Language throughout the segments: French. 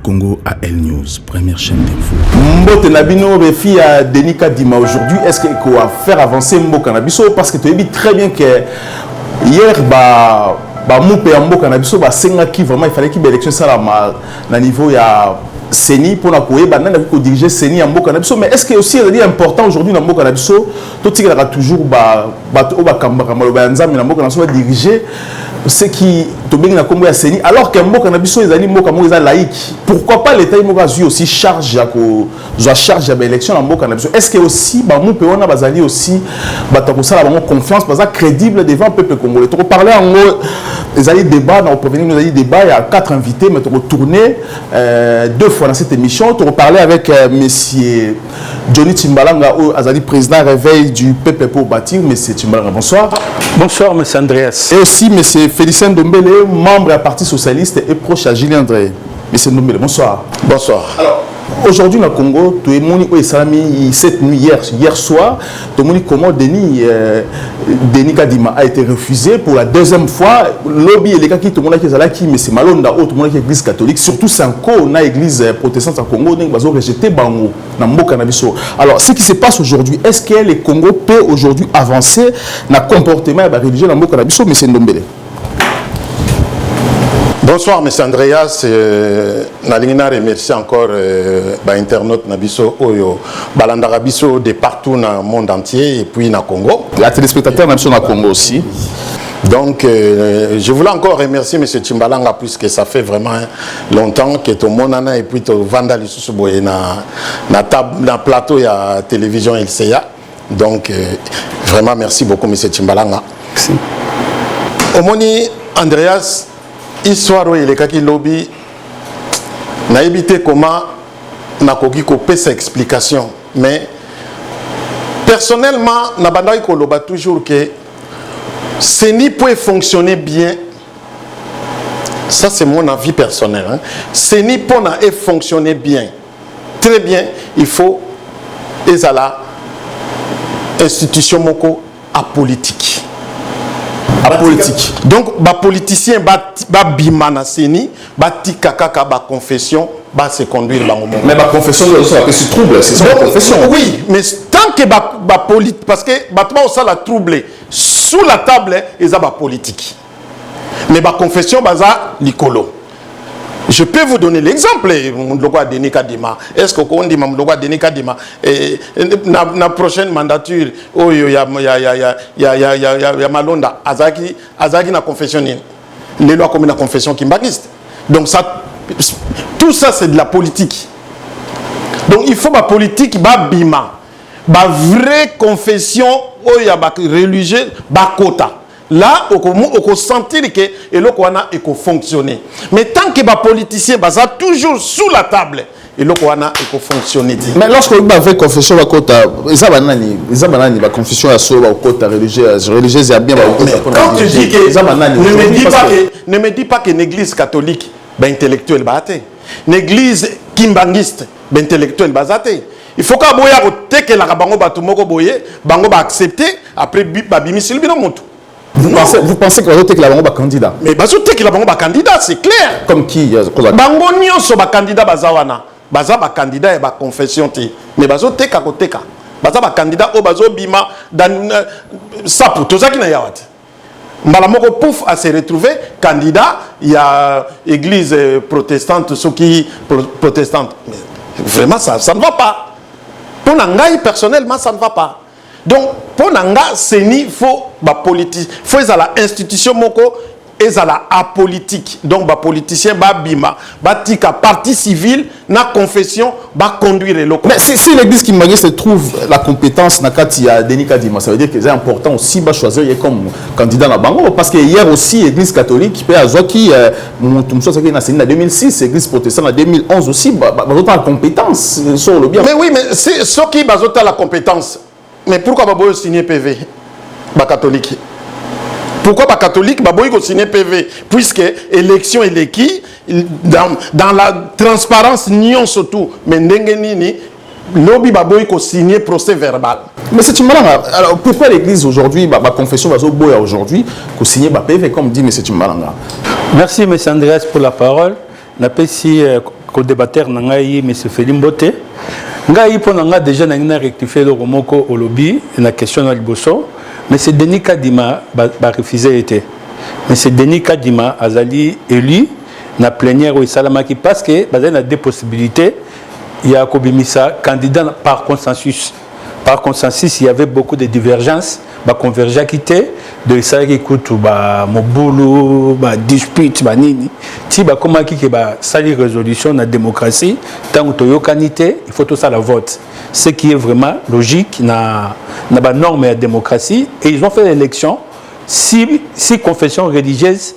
Congo à L News, première chaîne d'info. Mbote Nabino Refi à Denis Kadima aujourd'hui, est-ce qu'il faut faire avancer Mboka Nabiso? Parce que tu as dit très bien que hier, Moupé Mboka Nabiso, vraiment, il fallait qu'il y ait une élection à niveau Seni pour diriger Seni en Mboka Nabiso. Mais est-ce que aussi il est important aujourd'hui dans Mboka Nabiso, tout ce qui a toujours diriger ce qui na Congo ya Seni, alors que Mboka Nabiso ils allaient laïque. Pourquoi pas l'État il aussi charge à charge à l'élection en Mboka Nabiso? Est-ce que aussi Moupé on a bazali aussi confiance parce crédible devant le peuple congolais? Tu parler en gros les alliés débat dans provenir nous alliés débat il y a 4 invités mais tu retourné 2 fois dans cette émission. Tu parler avec monsieur Johnny Timbalanga Azali président réveil du peuple pour bâtir. Monsieur Timbalanga, bonsoir. Bonsoir monsieur Andreas. Et aussi monsieur Félicien Ndombele, membre du Parti Socialiste et proche à Julien André. Monsieur Ndombele, bonsoir. Bonsoir. Alors, aujourd'hui dans le Congo, tout le monde cette nuit, hier soir, tout le monde comment Denis Kadima a été refusé pour la deuxième fois. Lobby et les cas qui tout le monde qui est là, qui mais c'est Malonda, tout le monde qui est église catholique, surtout Sanko, na église protestante au Congo, ils ont rejeté Bango dans Mboka Nabiso. Alors, ce qui se passe aujourd'hui, est-ce que le Congo peut aujourd'hui avancer dans le comportement religieux dans Mboka Nabiso, monsieur Ndombele? Bonsoir, M. Andreas. Nalingina remercie encore internaute Nabiso Oyo, Balandarabiso de partout dans le monde entier et puis dans le Congo. La téléspectateur Nabiso dans le Congo aussi. Donc, je voulais encore remercier M. Timbalanga puisque ça fait vraiment longtemps que tout le monde en a et puis tout le vandalisme dans le plateau de la télévision LCA. Donc, vraiment merci beaucoup M. Timbalanga. Merci. Omoni Andreas, histoire où il est kaki lobby n'a évité comment n'a koki kopé sa explication, mais personnellement n'a bandai koloba toujours que Seni peut fonctionner bien. Ça c'est mon avis personnel, hein. Seni peut fonctionner bien, très bien. Il faut ezala institution moko apolitique. Politique. Donc, les politiciens bimana Seni, tika kaka ba confession, se conduire dans le moment. Mais la confession c'est trouble, c'est ça la confession. Oui, mais tant que politique, parce que ça la trouble sous la table, ils ont politique. Mais la confession baza likolo. Je peux vous donner l'exemple, Denis Kadima. Est-ce qu'on dit Denis Kadima dans la prochaine mandature, il y a Malonda, Azaki na confession, les lois comme la confession qui m'existe. Donc ça, tout ça c'est de la politique. Donc il faut la politique, bima, vraie confession, il y a religieux, quota. Là, on peut sentir que il faut fonctionner. Mais tant que les politiciens sont toujours sous la table, il faut fonctionner. Mais lorsque vous avez confession à côté, ils ont confession à côté religieuse, il y a bien. Quand tu dis que ne me dis pas que l'église catholique est intellectuelle, l'église kimbangiste est intellectuelle. Il faut que la bango batumoko boye, bango ba accepter après babimisil binomoto. Vous pensez que la bango candidat? Mais que la bango candidat, c'est clair. Comme qui? Bango nyonso ba candidat bazawana. Baza ba candidat et ba confession te. Mais teka koteka. Baza ba candidat o bazo bima dans sapu tozaki na yawat. Mbala moko pouf à se retrouver candidat, il y a église protestante, ceux qui protestante. Mais vraiment ça ne va pas. Pour Nangaï personnellement ça ne va pas. Donc pour Nanga Seni faut la institution moko et la apolitique. Donc les politiciens bima tika parti civil na confession conduire les locaux. Mais si l'église qui se trouve la compétence na kati ya Denis Kadima, ça veut dire que c'est important aussi choisir comme candidat na bango parce que hier aussi l'église catholique peut avoir qui en 2006, l'église protestante en 2011 aussi la compétence sur le bien. Mais oui, mais c'est ceux qui la compétence. Mais pourquoi Baboy signer PV catholique? Pourquoi les catholiques Baboy signer PV? Puisque l'élection est qui dans la transparence nion surtout. Mais n'engenini lobby Baboy signer procès verbal. Mais c'est une malade. Alors pourquoi l'église aujourd'hui, ma confession va boya aujourd'hui, qu'on signe PV comme dit M. Timbalanga? Merci M. Andreas pour la parole. co-débatteur nangai monsieur Felimbote ngai pour nanga déjà na rectifier le romoko au lobby la question na liboso mais c'est Denis Kadima ba refusé été mais c'est Denis Kadima azali élu na plénière au Salamaki parce que bazali na deux possibilités il y a Kobimisa candidat par consensus. Par consensus, il y avait beaucoup de divergences, bah convergence quitté de ça qui coûte bah mobulu, bah dispute, bah nini. Si bah comment qui bah sali résolution la démocratie, tant que toyokanité, il faut tout ça la vote. Ce qui est vraiment logique na bah norme de démocratie et ils ont fait l'élection si confessions religieuses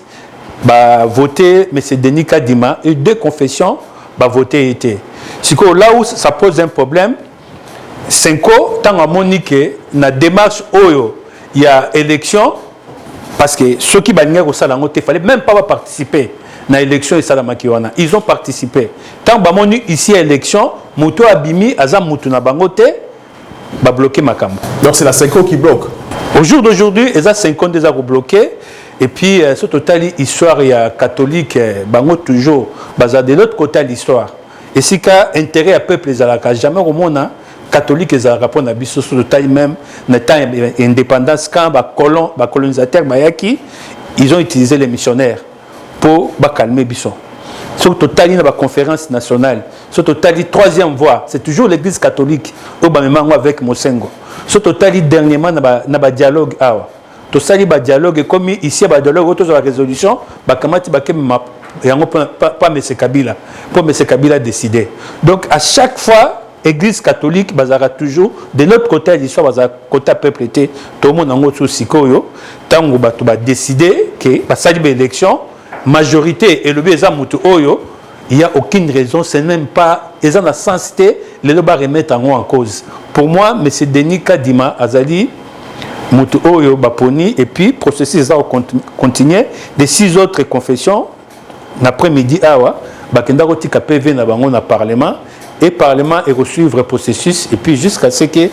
bah voter mais c'est Denis Kadima et deux confessions bah voter était. Si là où ça pose un problème Senko, tant à Monique, na démarche Oyo, il y a élection, parce que ceux qui bannièrent au Salangote, il ne fallait même pas participer à l'élection et Salamakiwana. Ils ont participé. Tant que Moni ici à l'élection, Mouto Abimi, Azam Moutou na Bangote, va bloquer Makambo. Donc c'est la Senko qui bloque. Au jour d'aujourd'hui, ils ont 50 déjà bloqués. Et puis, ce total, l'histoire, il y a catholique, Bango toujours, basé de l'autre côté de l'histoire. Et si il y a intérêt à peuple, ils n'ont jamais au monde. Catholique et rapport na biso sur le taille même na temps indépendance quand ba colonisateur bayaki ils ont utilisé les missionnaires pour calmer biso sur total na ba conférence nationale sur total troisième voie c'est toujours l'église catholique au bamemango avec Mosengo sur total dernièrement na ba dialogue awa to sali ba dialogue comme ici ba dialogue autour de la résolution ba kamati ba kema yango pas monsieur Kabila pour monsieur Kabila décider donc à chaque fois Église catholique, bazara toujours de l'autre côté l'histoire, bazara côté peuple était tout le monde en gros sikoyo, tant que batu ba décider que parce que l'élection majorité et le béza mutu oyo, il y a aucune raison, c'est même pas ils ont la sensité les ba remettre en cause. Pour moi, monsieur Denis Kadima Azali mutu oyo baponi et puis processus ça continuer des 6 autres confessions l'après-midi awa bakenda kotika PV na bango na parlement. Et le Parlement est reçu le processus et puis jusqu'à ce que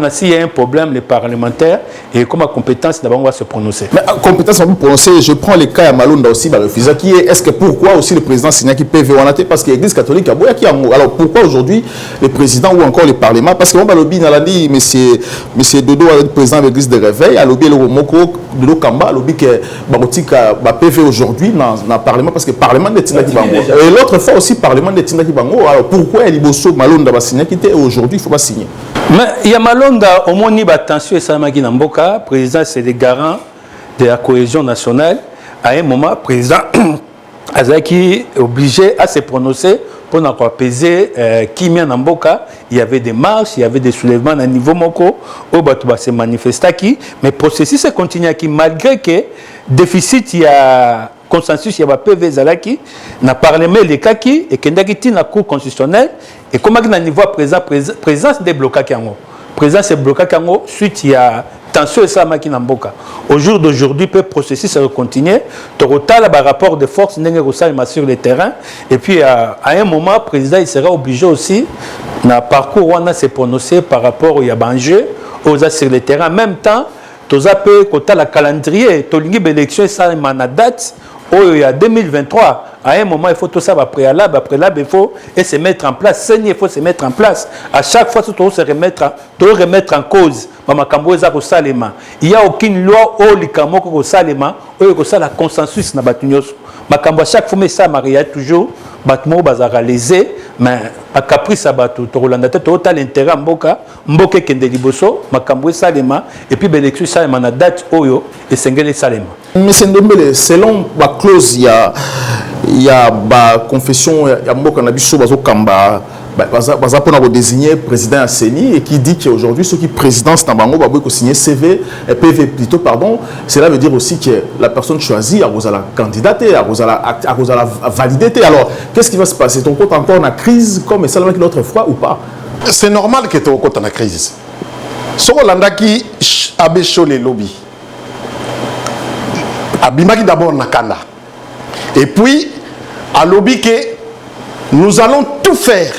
s'il y a un problème, les parlementaires et comme compétence d'abord on va se prononcer. Mais compétence on va prononcer, je prends les cas à Malonda aussi dans le FISA qui est est-ce que pourquoi aussi le président Signa qui PV parce que l'Église catholique a qui alors pourquoi aujourd'hui le président ou encore le Parlement parce que on va lobby dans la dit monsieur Dodo le président de l'Église de réveil a lobby le Moko Dodo Kamba lobby que babotika ba PV aujourd'hui dans le Parlement parce que le Parlement de Tina qui bango et l'autre fois aussi le Parlement de Tina qui bango alors pourquoi Liboso Malonda va signer qui était aujourd'hui il faut pas signer. Mais il y a Malonda au moins ni attention et ça m'a dit Namboka président c'est le garant de la cohésion nationale à un moment président Azaki est obligé à se prononcer pour apaiser Kimia Namboka il y avait des marches il y avait des soulèvements à niveau moko au batuba se manifesta qui mais processus se continue qui malgré que déficit il y a consensus il y a PV Zalaki na parlement les kaki et kendaki na cour constitutionnelle et comment na niveau présence des blocages yango présence des blocages yango suite il y a tension et ça maki na mboka au jour d'aujourd'hui peut processus se continuer total ba rapport de force ndenge rosalima sur le terrain et puis à un moment président il sera obligé aussi na parcours on a se prononcer par rapport il y a enjeu aux sur le terrain en même temps toza peut côté la calendrier tolingi élection ça na date il y a 2023 à un moment il faut tout ça préalable il faut se mettre en place il faut se mettre en place à chaque fois tout se remettre en cause il n'y a aucune loi au likamoko ko salema au ça la consensus na batunyos makambo à chaque fois mais ça maria toujours batmo bazara lésé mais à caprice batu to rolanda total intérêt mboka kende liboso makambo salema et puis l'élection salema na date oyo et sengele salema. Monsieur Ndombele selon la clause il y a ba confession ya mboka na biso bazo kamba baza pona ko désigner président à CENI et qui dit qu'aujourd'hui ceux qui présidence na bango ba ko signer CV PV plutôt pardon cela veut dire aussi que la personne choisie a la candidater a la valider alors qu'est-ce qui va se passer ton compte encore en crise comme ça l'autre fois ou pas c'est normal que ton compte en crise so landaki abesho les lobby abimaki d'abord nakanda et puis à lobby que nous allons tout faire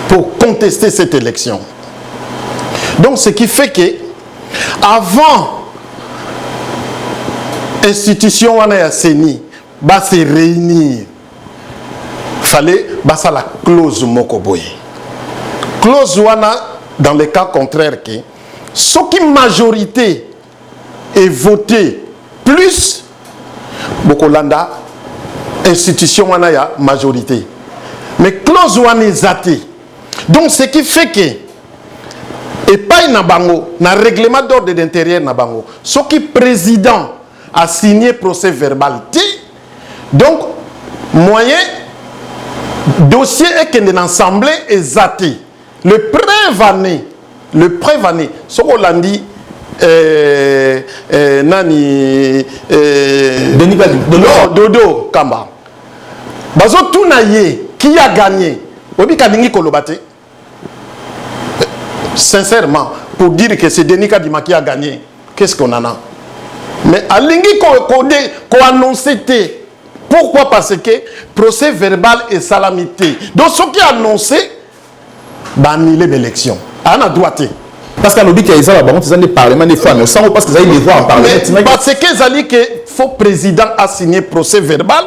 pour contester cette élection. Donc ce qui fait que avant institution wana ya CENI va se réunir fallait basa la clause mokoboye. Clause wana dans les cas contraires que ce qui majorité est voté plus bokolanda institution wana ya majorité. Mais clause wana est zaté. Donc ce qui fait que et pas na bango na règlement d'ordre d'intérieur na bango. Ce qui président a signé procès verbal. Donc moyen dossier est que l'assemblée est zaté. Le prévané, ce qu'on l'a dit, nani, Dodo Kamba. Bazo Tounaye, qui a gagné? Obi Kadingi Kolobate. Sincèrement, pour dire que c'est Denis Kadima qui a gagné, qu'est-ce qu'on en a? Mais à Lingi qu'on annoncé. Pourquoi? Parce que procès verbal est salamité. Donc ce qui a annoncé, annuler l'élection. On a droité. Parce qu'à l'objet qu'il y a des parlements des fois, mais sans parce qu'ils les voient en parlement. Parce que dit que faut président a signé procès verbal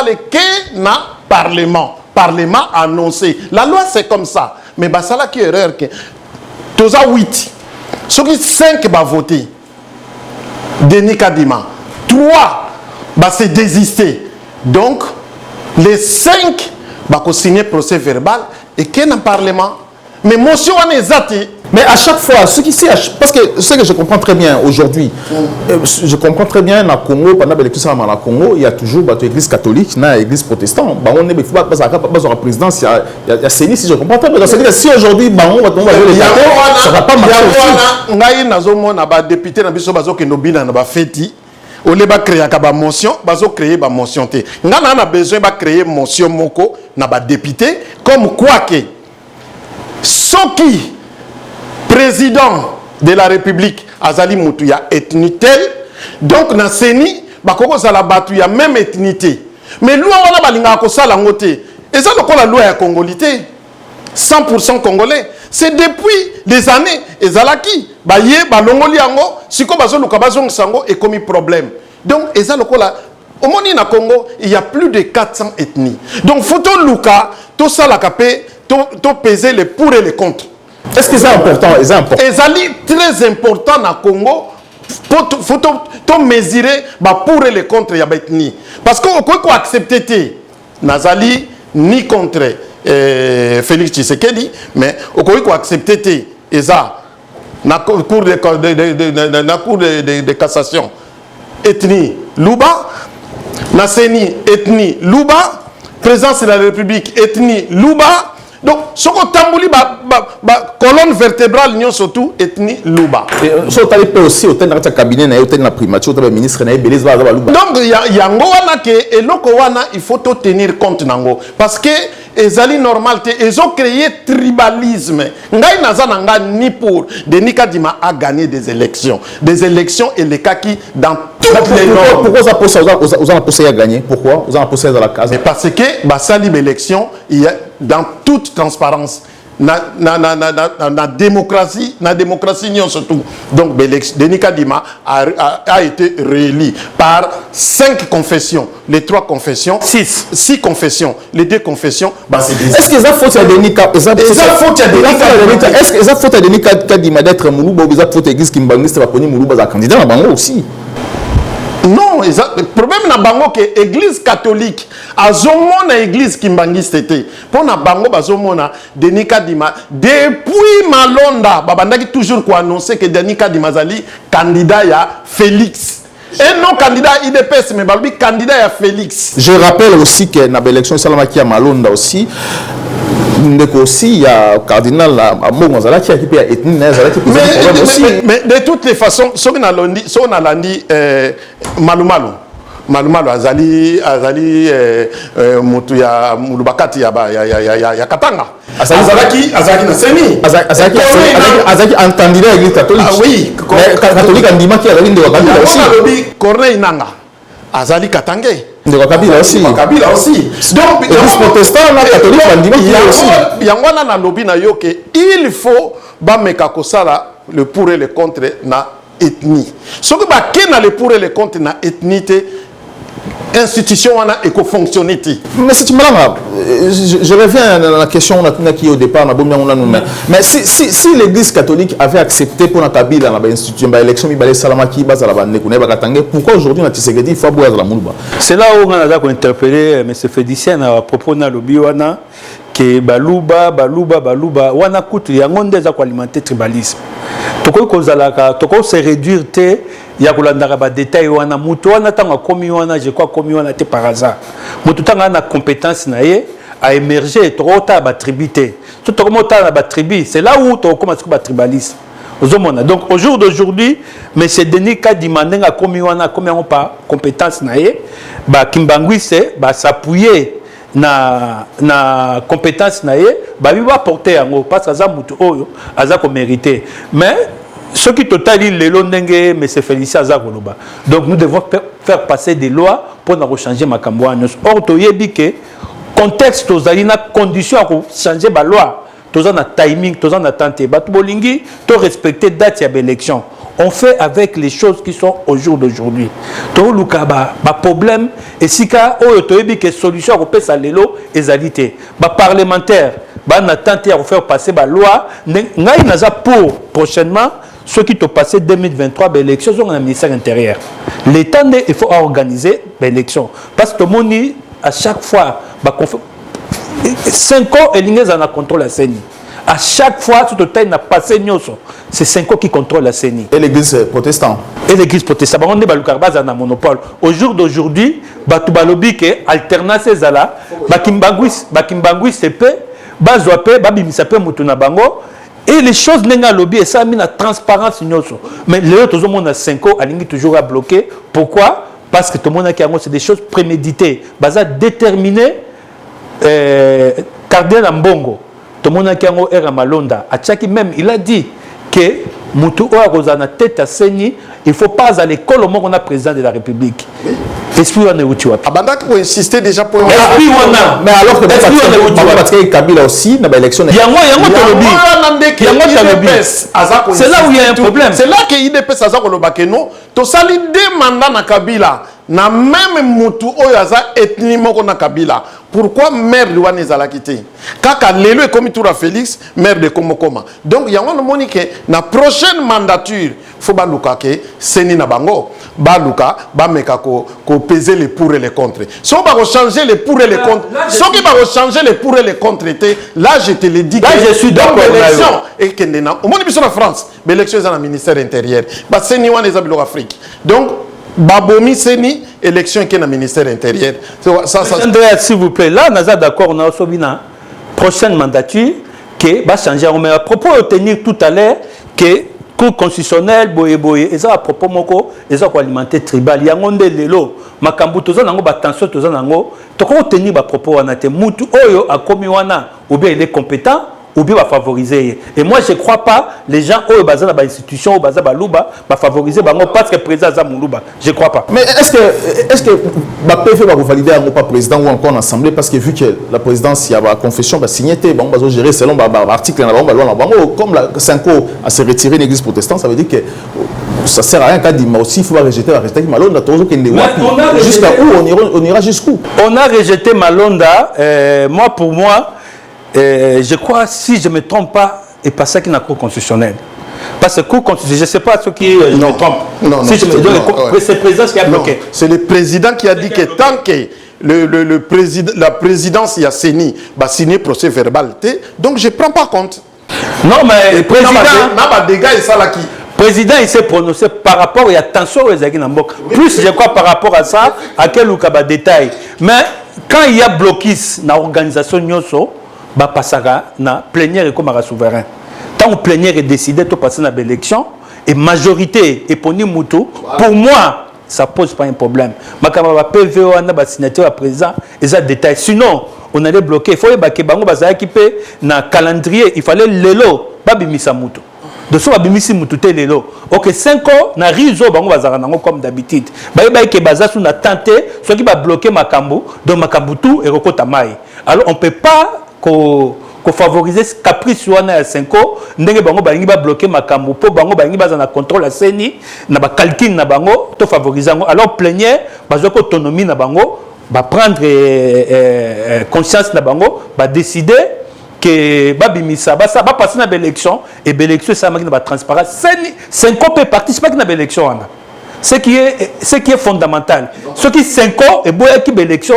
est que na parlement. Parlement a annoncé. La loi c'est comme ça. Mais ça là qui est erreur que tous à 8. Ceux qui 5 va voter. Denis Kadima. 3 c'est désisté. Donc les 5 va signer procès verbal et qu'il y a un parlement. Mais motion en est zati. Mais à chaque fois, ce qui c'est, parce que ce que je comprends très bien aujourd'hui, je comprends très bien dans le Congo, pendant l'élection dans le Congo, il y a toujours l'église catholique, l'église protestante. On est pas la présidence, il y a CENI, si je comprends très bien. C'est-à-dire que si aujourd'hui, on va jouer les cartes, ça ne va pas marcher aussi. Il y a des députés qui ont fait au lieu de créer une motion, ils ont créé une motion. On a besoin de créer une motion moko na ba député comme quoi que ce qui président de la République Azali Moutouya ethnitel donc na seni bakoko za la batuya même ethnicité. Mais loi wana balinga ko sala ngote. Et ça la loi ya congolité 100% congolais. C'est depuis des années ezalaki baye balongoli yango siko bazo luka bazong sango et commis problème. Donc eza lokola au monde na Congo, il y a plus de 400 ethnies. Donc photo luka tout ça la capé to peser les pour et les contre. Est-ce que c'est important? Et ça très important na Congo. Faut mesurer pour et les contre ya ethnie. Parce que on accepter nazali ni contre Félix Tshisekedi, mais on accepter et ça na cour de cassation ethnie Luba, na Seni ethnie Luba, présence de la République ethnie Luba. Donc, ce qu'on tambouli, colonne vertébrale, nous surtout ethnie Luba. Si on peut aussi au cabinet, au la primature, au ministre, donc il y a un et il faut tenir compte nango parce que les ali normal ils ont créé tribalisme. Ngai nazananga ni pour Denis Kadima a gagné des élections et les kaki dans toutes les normes. Pourquoi vous avez posé à gagner? Pourquoi vous avez posé dans la case? Parce que basali l'élection il y a dans toute transparence. Na démocratie surtout. Donc Denis Kadima a été réélu par 5 confessions, les 3 confessions, 6 confessions, les 2 confessions. Est-ce que ça faut à Denis Est-ce que ça faut à Denis Kadima d'être Moulouba ou ça faut à l'église Kimbanguiste va prendre Moulouba à candidat à Bango aussi? Non, le problème na bango que l'église catholique a zomona église kimbangiste était pour na bango bazomona Denis Kadima depuis Malonda babandaki toujours ko annoncer que Denis Kadima zali candidat ya Félix et non candidat IDPS mais balbi candidat ya Félix. Je rappelle aussi que na l'élection Salamaki à Malonda aussi il y a cardinal à Mogonzala qui a équipé à ethnie mais de toutes les façons ce qu'on a dit Malumalu azali mutu ya mulubakati ya Katanga azalaki na seni azalaki entendu l'église catholique. Ah oui, catholique andima qui azali ndeko Kabila aussi. Corneille Nanga azali Katangé ndeko Kabila aussi. Donc l'église protestante la catholique andima qui aussi. Yangwana na lobi na yo que il faut ba meka kosala le pour et le contre na ethnie. Ce que ba ke na le pour et le contre na ethnie institution wana eko fonctionner ti. Mais c'est malade. Je reviens à la question on a qui au départ mais si l'église catholique avait accepté pour la Kabila dans l'institution ba élection mi balé salamaki ba zala ba nekune ba katangé, pourquoi aujourd'hui on a Tshisekedi il faut boire la mulba. C'est là où on a interpellé M. Fédicien à propos na lobby wana que baluba wana kutu yango ndeza ko alimenter tribalisme. Toko kozalaka toko se réduire te ya kolandaka ba détail wana mutu wana tanga komi wana je crois komi wana te par hasard. Mutu tanga na compétence na ye a émerger toko ta ba tribité. Tout toko ta na ba tribu, c'est là où toko commence ba tribalisme. Donc au jour d'aujourd'hui, M. Denis Kadimandeng a komi wana komi on pas compétence na ye ba Kimbanguise ba s'appuyer na compétence na ye ba bi va porter yango parce que ça mutu oyo aza ko mériter mais ce qui totali lelo ndenge mais c'est Félicien aza koloba donc nous devons faire passer des lois pour na changer makambo wana or to yebi ke contexte tozali na condition à changer ba loi toza na timing toza na tante ba to bolingi to respecter date ya élection. On fait avec les choses qui sont au jour d'aujourd'hui. To lukaba ba problème et si ka o to yebi que solution ko pesa lelo ezalité. Ba parlementaire ba na tenter à faire passer ba loi ngai naza pour prochainement ceux qui te passé 2023 ba élection sont dans le ministère intérieur. L'état il faut organiser l'élection parce que moni à chaque fois ba 5 ans et l'ingé en a contrôle la CENI. À chaque fois, tout le temps, il n'a passé nyoso. C'est 5 ans qui contrôlent la CENI. Et l'église protestante. Et l'église protestante. On est dans un monopole. Au jour d'aujourd'hui, Batubalobi qui est alternance zala, Bakimbanguis CP, Bazoape, Babimisape Mutuna Bango. Et les choses n'enga lobby et ça a mis la transparence nyoso. Mais les autres, tout le monde a 5 ans, Alingi toujours à bloquer. Pourquoi? Parce que tout le monde a c'est des choses préméditées. Baza déterminé, Cardinal Mbongo. Tout le monde a era Malonda. Atchaki même, il a dit que Moutou Rosana tête à Seni, il ne faut pas à l'école au moment où on a président de la République. Esprit on est où tu vois. Abandak pour insister déjà pour. Esprit on a. Mais alors que parce que Kabila aussi dans l'élection. C'est là où il y a un problème. C'est là que IDPS a dit non. To sali demanda na Kabila. Na même Moutou Oyaza ethniquement na Kabila. Pourquoi maire de Wanezala quitté? Kaka lelo est comme Toura Félix, maire de Komokoma. Donc il y a un moment que na prochaine mandature, faut baluka ke seni na bango, baluka ba meka ko peser les pour et les contre. Si on va changer les pour et les contre, si on va changer les pour et les contre, là je te le dis. Là je suis d'accord. L'élection et kendena. Au moins en France, l'élection est dans le ministère intérieur. Ba seni Wanezabilo Afrique. Donc Babomi Seni, élection qui est dans le ministère intérieur. Andrea, s'il vous plaît, là, on est d'accord, on a aussi une prochaine mandature qui va changer. On a à propos de tenir tout à l'heure que Cour constitutionnelle, boye, et ça à propos moko, et ça alimenter tribal. Il y a un de l'élo, makambu tozo nango batension tozo nango, to ko tenir à propos wana te mutu oyo a commis wana ou bien il est compétent. Ou bien va favoriser. Et moi, je ne crois pas les gens au bazar dans l'institution, au bazar balouba, va favoriser parce que le président Zamoulouba. Je ne crois pas. Mais est-ce que le PV va valider un pas président ou encore l'Assemblée parce que vu que la présidence, il y a la confession, va signer, on va gérer selon l'article, comme la Cinco a se retiré l'église protestante, ça veut dire que ça ne sert à rien qu'à dire, mais aussi il faut rejeter la résultat. Malonda, jusqu'à où on ira jusqu'où? On a rejeté Malonda. Pour moi, je crois, si je ne me trompe pas, et pas ça qui est la Cour constitutionnelle. Parce que la Cour constitutionnelle, je ne sais pas ce qui est. Je me trompe. Non, si je me trompe, c'est le président qui a bloqué. C'est le président qui a dit que tant que la présidence y a signé, va signer procès verbal. Donc je ne prends pas compte. Non, mais le président. Le président, il s'est prononcé par rapport à attention aux Aguinambok. Plus, je crois, par rapport à ça, à quel ou quel détail. Mais quand il y a blocus dans l'organisation Nyoso, bah passera na plénière comme un souverain. Tant que plénière est décidé de passer dans l'élection et majorité et pour moi ça pose pas un problème. Ma camarade PVO a na signature à président et ça détail. Sinon on allait bloquer. Il faut que bango bazaa équipé na calendrier. Il fallait lelo babimisa mutu. De ce babimisi mutu te lelo. Ok 5 ans na rizo bango bazara nango comme d'habitude. Ba ke baza sous na tenté soit qui va bloquer makambu donc makambu tout et rekota mai. Alors on peut pas ko favoriser caprice wana ya Senko ndenge bango balingi ba bloquer makambo po bango balingi baza na contrôle seni na ba calcul na bango to favoriser ngo alors plénière bazo ko autonomie na bango ba prendre conscience na bango ba décider que babimisa ba passer na élection et l'élection ça maki na ba transparence Senko peut participer na élection wana ce qui est fondamental. Ce qui est 5 ans et boya qui l'élection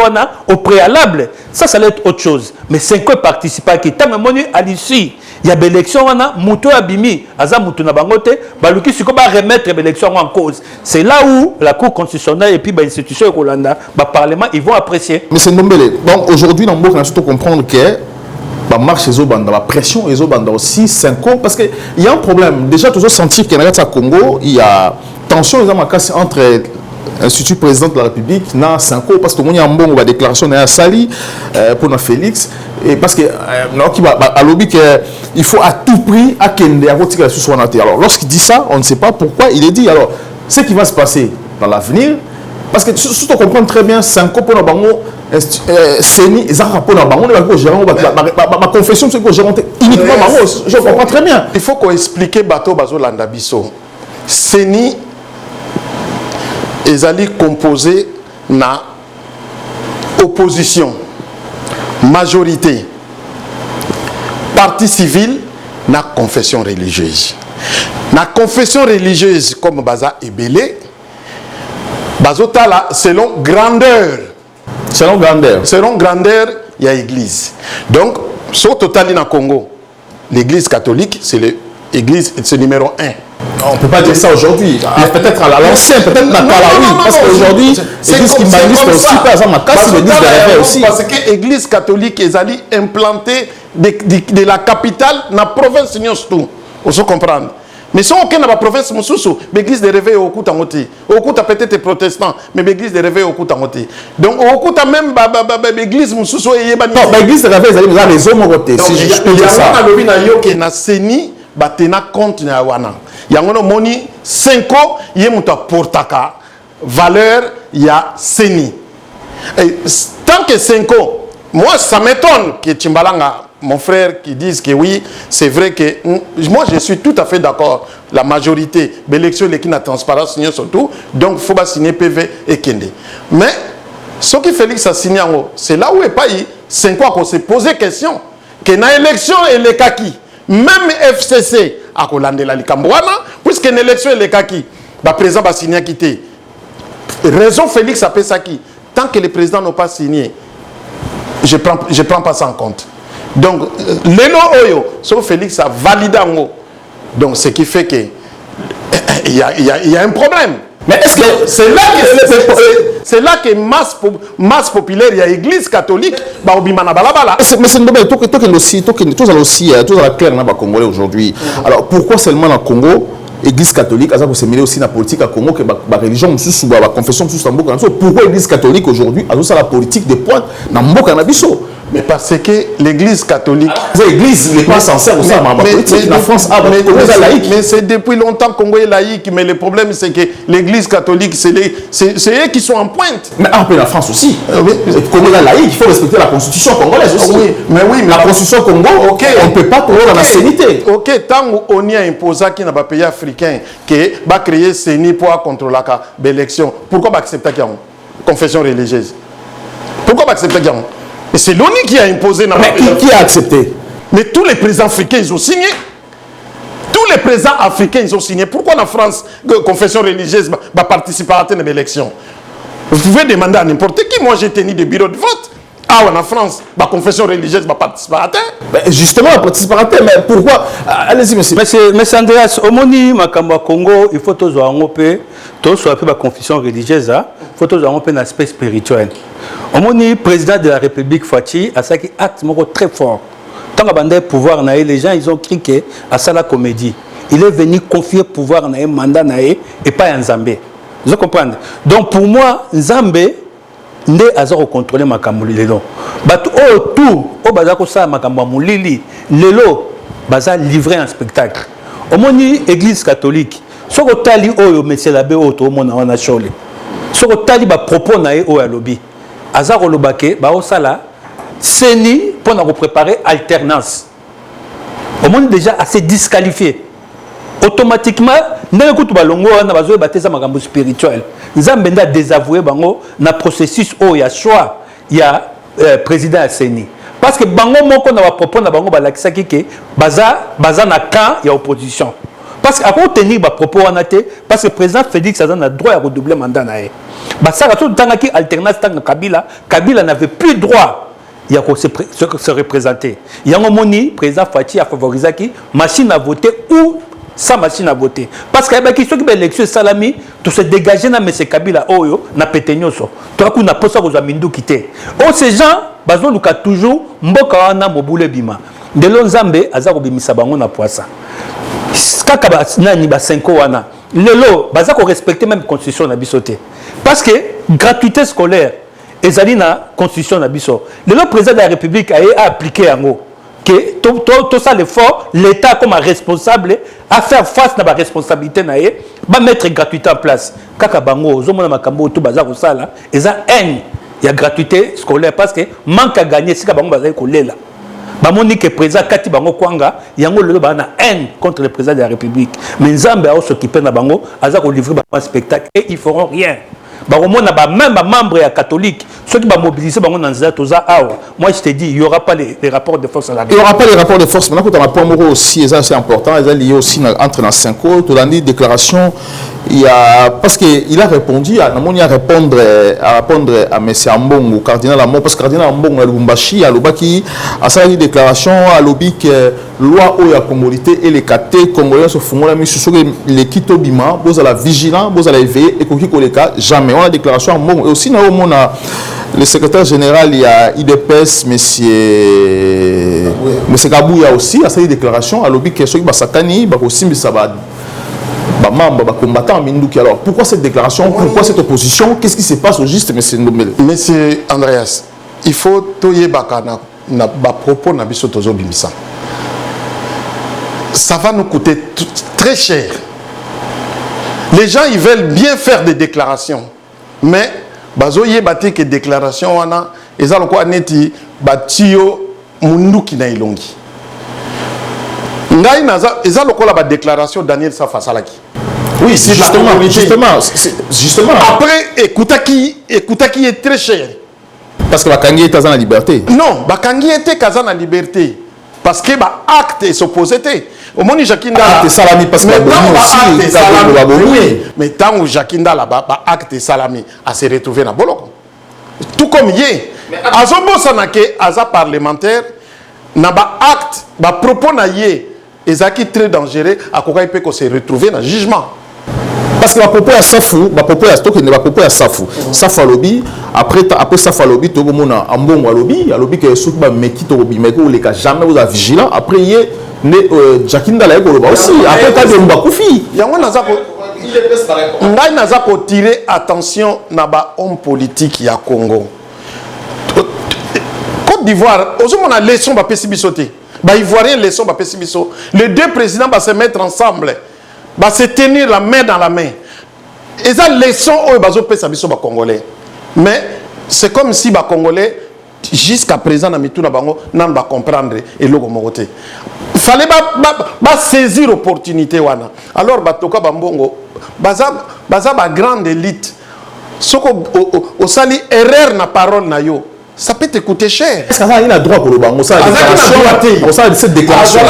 au préalable, ça va être autre chose. Mais 5 ans participer qui tant à l'issue, il y a l'élection muto abimi, aza muto na bangote, baluki siko ba remettre l'élection en cause. C'est là où la Cour constitutionnelle et puis l'institution Rolanda, le Parlement, ils vont apprécier. Mais c'est Ndombele. Donc aujourd'hui, dans le on a surtout comprendre que la marche des Obanda, la pression des Obanda aussi 5 ans, parce qu'il y a un problème. Déjà, tu dois sentir qu'il y a au Congo, il y a tension entre l'Institut président de la République et 5 ans, parce que il y a un bon déclaration à Sali pour Félix, et parce que il faut à tout prix à Kende à retirer la sous. Alors lorsqu'il dit ça, on ne sait pas pourquoi il est dit. Alors ce qui va se passer dans l'avenir, parce que surtout on comprend très bien 5 ans pour nous. Seni ils ont rapport ma confession c'est que j'ai monté uniquement je comprends très bien. Il faut qu'on explique bateau bazo landa biso. Seni ezali composé na opposition, majorité, parti civil, na confession religieuse. Na confession religieuse comme baza ebele, bazotala selon grandeur. Selon grandeur, il y a l'église. Donc, sur total dans Congo, l'église catholique, c'est l'église, c'est numéro 1. On ne peut pas dire ça aujourd'hui. Peut-être à l'ancien, peut-être à la oui. Parce qu'aujourd'hui, l'église qui manifeste aussi, par exemple, l'église de Réveil aussi. Parce que l'église catholique est allée implanter de la capitale dans la province de tout. On se comprendre. Mais si on est dans la province de l'église de Réveil au coup d'angoté. Au coup peut-être protestant, mais l'église de Réveil au coup d'angoté. Donc au coup même l'église de Réveil. Non, l'église de Réveil, ils ont les hommes côté. Si je peux dire ça. Il y a un Seni, il y a un compte. Il y a un moni 5 ans, il y a un portaka. Valeur, il y a Seni. Tant que 5 ans, moi ça m'étonne que Timbalanga, mon frère, qui disent que oui, c'est vrai que moi je suis tout à fait d'accord. La majorité, l'élection est la transparence surtout, donc il faut pas signer PV et Kende. Mais ce qui Félix a signé, c'est là où est pas 5 ans qu'on s'est posé question que dans l'élection et les kaki, même FCC a colandé la Likambouana, puisque l'élection et les kaki, le président va signer quitter. Raison Félix a fait ça qui, tant que les présidents n'ont pas signé, je prends pas ça en compte. Donc, Leno Oyo, sauf Félix a validé en haut. Donc, ce qui fait que il y a un problème. Mais est-ce que c'est là que masse populaire, il y a l'église catholique, bah obimana balabala. Mais c'est une aussi, tout à clair dans le Congolais aujourd'hui. Alors, pourquoi seulement dans le Congo? L'église catholique, ça se mêler aussi dans la politique à Congo, que la religion, la confession, pourquoi l'église catholique aujourd'hui a la politique de pointe dans le Mboka-Nabiso? Mais parce que l'église catholique. L'église n'est pas sincère aussi en politique. La France a laïque. Mais c'est depuis longtemps que Congo est laïque. Mais le problème, c'est que l'église catholique, c'est eux qui sont en pointe. Mais un peu la France aussi. Congo est laïque, il faut respecter la constitution congolaise aussi. Mais la constitution Congo, on ne peut pas trouver dans la sénité. Ok, tant qu'on y a imposé qu'il n'y a pas pays africain qui va créer CENI pour contrôler l'élection, pourquoi va accepter qu'il y a une confession religieuse? Pourquoi va accepter qu'il y a et c'est l'ONU qui a imposé. Mais qui a accepté? Mais tous les présidents africains, ils ont signé. Tous les présidents africains, ils ont signé. Pourquoi la France, confession religieuse, va participer à une élection? Vous pouvez demander à n'importe qui. Moi, j'ai tenu des bureaux de vote. Ah, en France, la confession religieuse va participer à justement, la participateur, mais pourquoi? Allez-y, monsieur. Monsieur Andreas, au Moni, Makamba Congo, il faut tous avoir un peu, tous soit la confession religieuse, il faut tous avoir un peu un aspect spirituel. Au Moni, président de la République Fati, a ça qui acte très fort. Tant qu'il y a pouvoir, les gens, ils ont crié à ça la comédie. Il est venu confier pouvoir à un mandat et pas à Nzambé. Vous comprenez? Donc pour moi, Nzambé, nde azako contrôler makambo lelo bato o tout o bazako sa makambo mulili lelo baza livrer un spectacle omoni église catholique soko tali oyo monsieur l'abbé o to mona wana chole soko tali ba propos na e o alobi azako lobake ba osala seni pour préparer alternance. Au monde déjà assez disqualifié. Automatiquement, n'a écoute balongo na bazo bateza makambo spirituel. Nzambe nda désavouer bango na processus o ya choix ya président Asseni. Parce que bango moko na ba propos na bango balakisa ke baza na camp ya opposition. Parce qu'à quoi tenir ba propos wana te parce que président Félix a le droit à redoubler mandat na ye. Ba ça tout tanga ki alternance tanga Kabila n'avait plus droit il y a se représenter. Il y a un moment président Fachi a favorisé qui machine à voter ou sans machine à voter. Parce qu'il y a qui sont qui élection salami tout se dégager na monsieur Kabila oyo na petenyoso. Toi ku na posa ko za mindu kité. Oh ces gens bazo luka toujours mboka wana mobule bima. De lonzambe azako bimisa bango na poisa. Kaka ba nani ba 5 wana. Lelo baza ko respecter même constitution na bisoté. Parce que gratuité scolaire ezali na constitution na biso. Le président de la République a appliqué en haut que tout ça l'effort l'État comme responsable à faire face à la responsabilité na ye ba mettre gratuité en place. Kaka bango zomona makambo tout bazar osala eza haine ya gratuité scolaire parce que manque à gagner si ka bango bazali kolela. Bamoni que président Kati bango kwanga yango lelo ba na haine contre le président de la République. Mais Nzambe a s'occuper na bango aza ko livrer ba spectacle et ils feront rien. Même membre catholique, ceux qui vont mobiliser, moi je te dis, il n'y aura pas les rapports de force à la guerre. Il n'y aura pas les rapports de force. Maintenant, quand on a point aussi, c'est important, ils sont liés aussi entre les 5 ans. Tout l'année, déclaration, il y a, parce qu'il a répondu, à répondre à M. Ambong, au cardinal Ambong, parce que le cardinal Ambong, à Lubumbashi, à Lubaki, a sa déclaration, à l'objet que loi où il y a Congolité et les KT Congolais se font les Kitobima, vous allez vigilant, vous allez éveiller et qu'on les cas jamais. On a déclaration en bon. Et aussi, nous avons le secrétaire général, il y a IDPS, M. Kabouya aussi, a sa déclaration, à l'objet que ceux qui sont sakani, aussi, ça va. Combattant Mindouki. Alors, pourquoi cette déclaration? Pourquoi cette opposition? Qu'est-ce qui se passe au juste, M. Ndombele? Monsieur Andreas, il faut toyer bakana na propos na biso tozo bimisa. Ça va nous coûter très cher. Les gens, ils veulent bien faire des déclarations, mais bazo yebati que déclaration wana eza lokwa neti batio munduki na ilongi. Ngai naza eza lokola ba déclaration Daniel Safa Salaki. Oui, c'est justement. Après, écoutaki est très cher. Parce que Bakangi est à la liberté. Non, Bakangi était à la liberté. Parce que bah acte est opposé. Au moment où Jakinda acte salami parce que mais tant où Jakinda là-bas, acte salami à se retrouver dans Boloko. Tout comme hier, Azobo Sanake, Aza parlementaire, n'a pas acte, ba propos na yé, ezaki très dangereux, à quoi il peut se retrouver dans le jugement. Parce que ma propos à Safou, ma propos à Stock, ma propos à Safou. Safou lobby, après Safou lobby, tout le monde a un bon lobby que ceux qui va mettre au lobby, mais les cas jamais vous avez vigilant. Après il est Jakinda la école aussi. Après t'as des mbakoufi. Yango naza ko tirer attention na ba homme politique ya Congo. Côte d'Ivoire, aujourd'hui on a leçon ba pesibisoté. Ba ivoirien leçon ba pesibiso. Les deux présidents vont se mettre ensemble. Va se tenir la main dans la main. Et ça, leçon au bazo pesa biso ba congolais. Mais c'est comme si ba congolais jusqu'à présent na mitu na bango nan ba comprendre et logo mogoté. Fallait ba saisir opportunité wana. Alors ba toka ba mbongo baza ba grande élite. Soko au sali erreur na parole na yo. Ça peut te coûter cher. Est-ce qu'il a droit pour le banc? Ça a cette déclaration.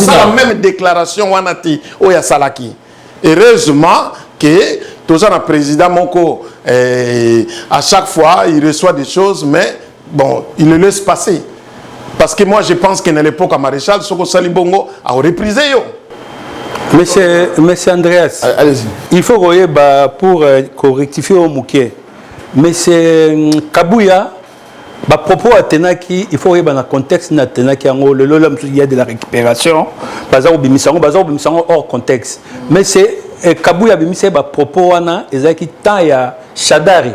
La même déclaration wanati oya salaki. Heureusement que tous un président Moko à chaque fois il reçoit des choses, mais bon il le laisse passer. Parce que moi je pense qu'à l'époque à Maréchal Soko Salibongo a reprisé yo. Monsieur Andreas, il faut pour rectifier au Mouké. Mais c'est Kabouya, bah propos à Tenaki, il faut y avoir un contexte na Tenaki en le lolom il y a de la récupération, bazar bimisango hors contexte. Mais c'est Kabouya bimisé bah propos wana ezaki tant ya Shadari,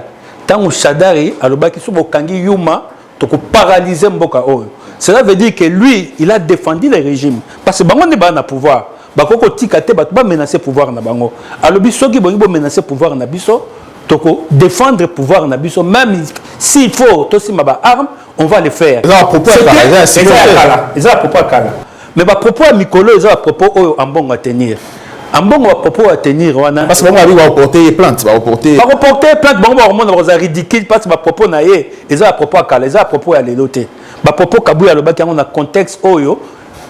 tant où Shadari aloba ki subo kangi yuma to ko paralyser mboka oyo. Cela veut dire que lui, il a défendu le régime parce que bango ne ba na pouvoir, ba koko tikate ba menacer pouvoir na bango. Alobi soki bongi bo menacer pouvoir na biso défendre le pouvoir na biso, même s'il faut aussi ma arme, on va le faire. Ils ont à propos à Kala. Mais à propos à Mikolo, ils ont à propos en bon à tenir. En bon à propos à tenir, parce que on va porter plainte, va porter plainte, bon on va ridicule parce que à propos na ils ont à propos à Kala, ils ont à propos à l'éloté. À propos Kabouya le baki on a contexte oyo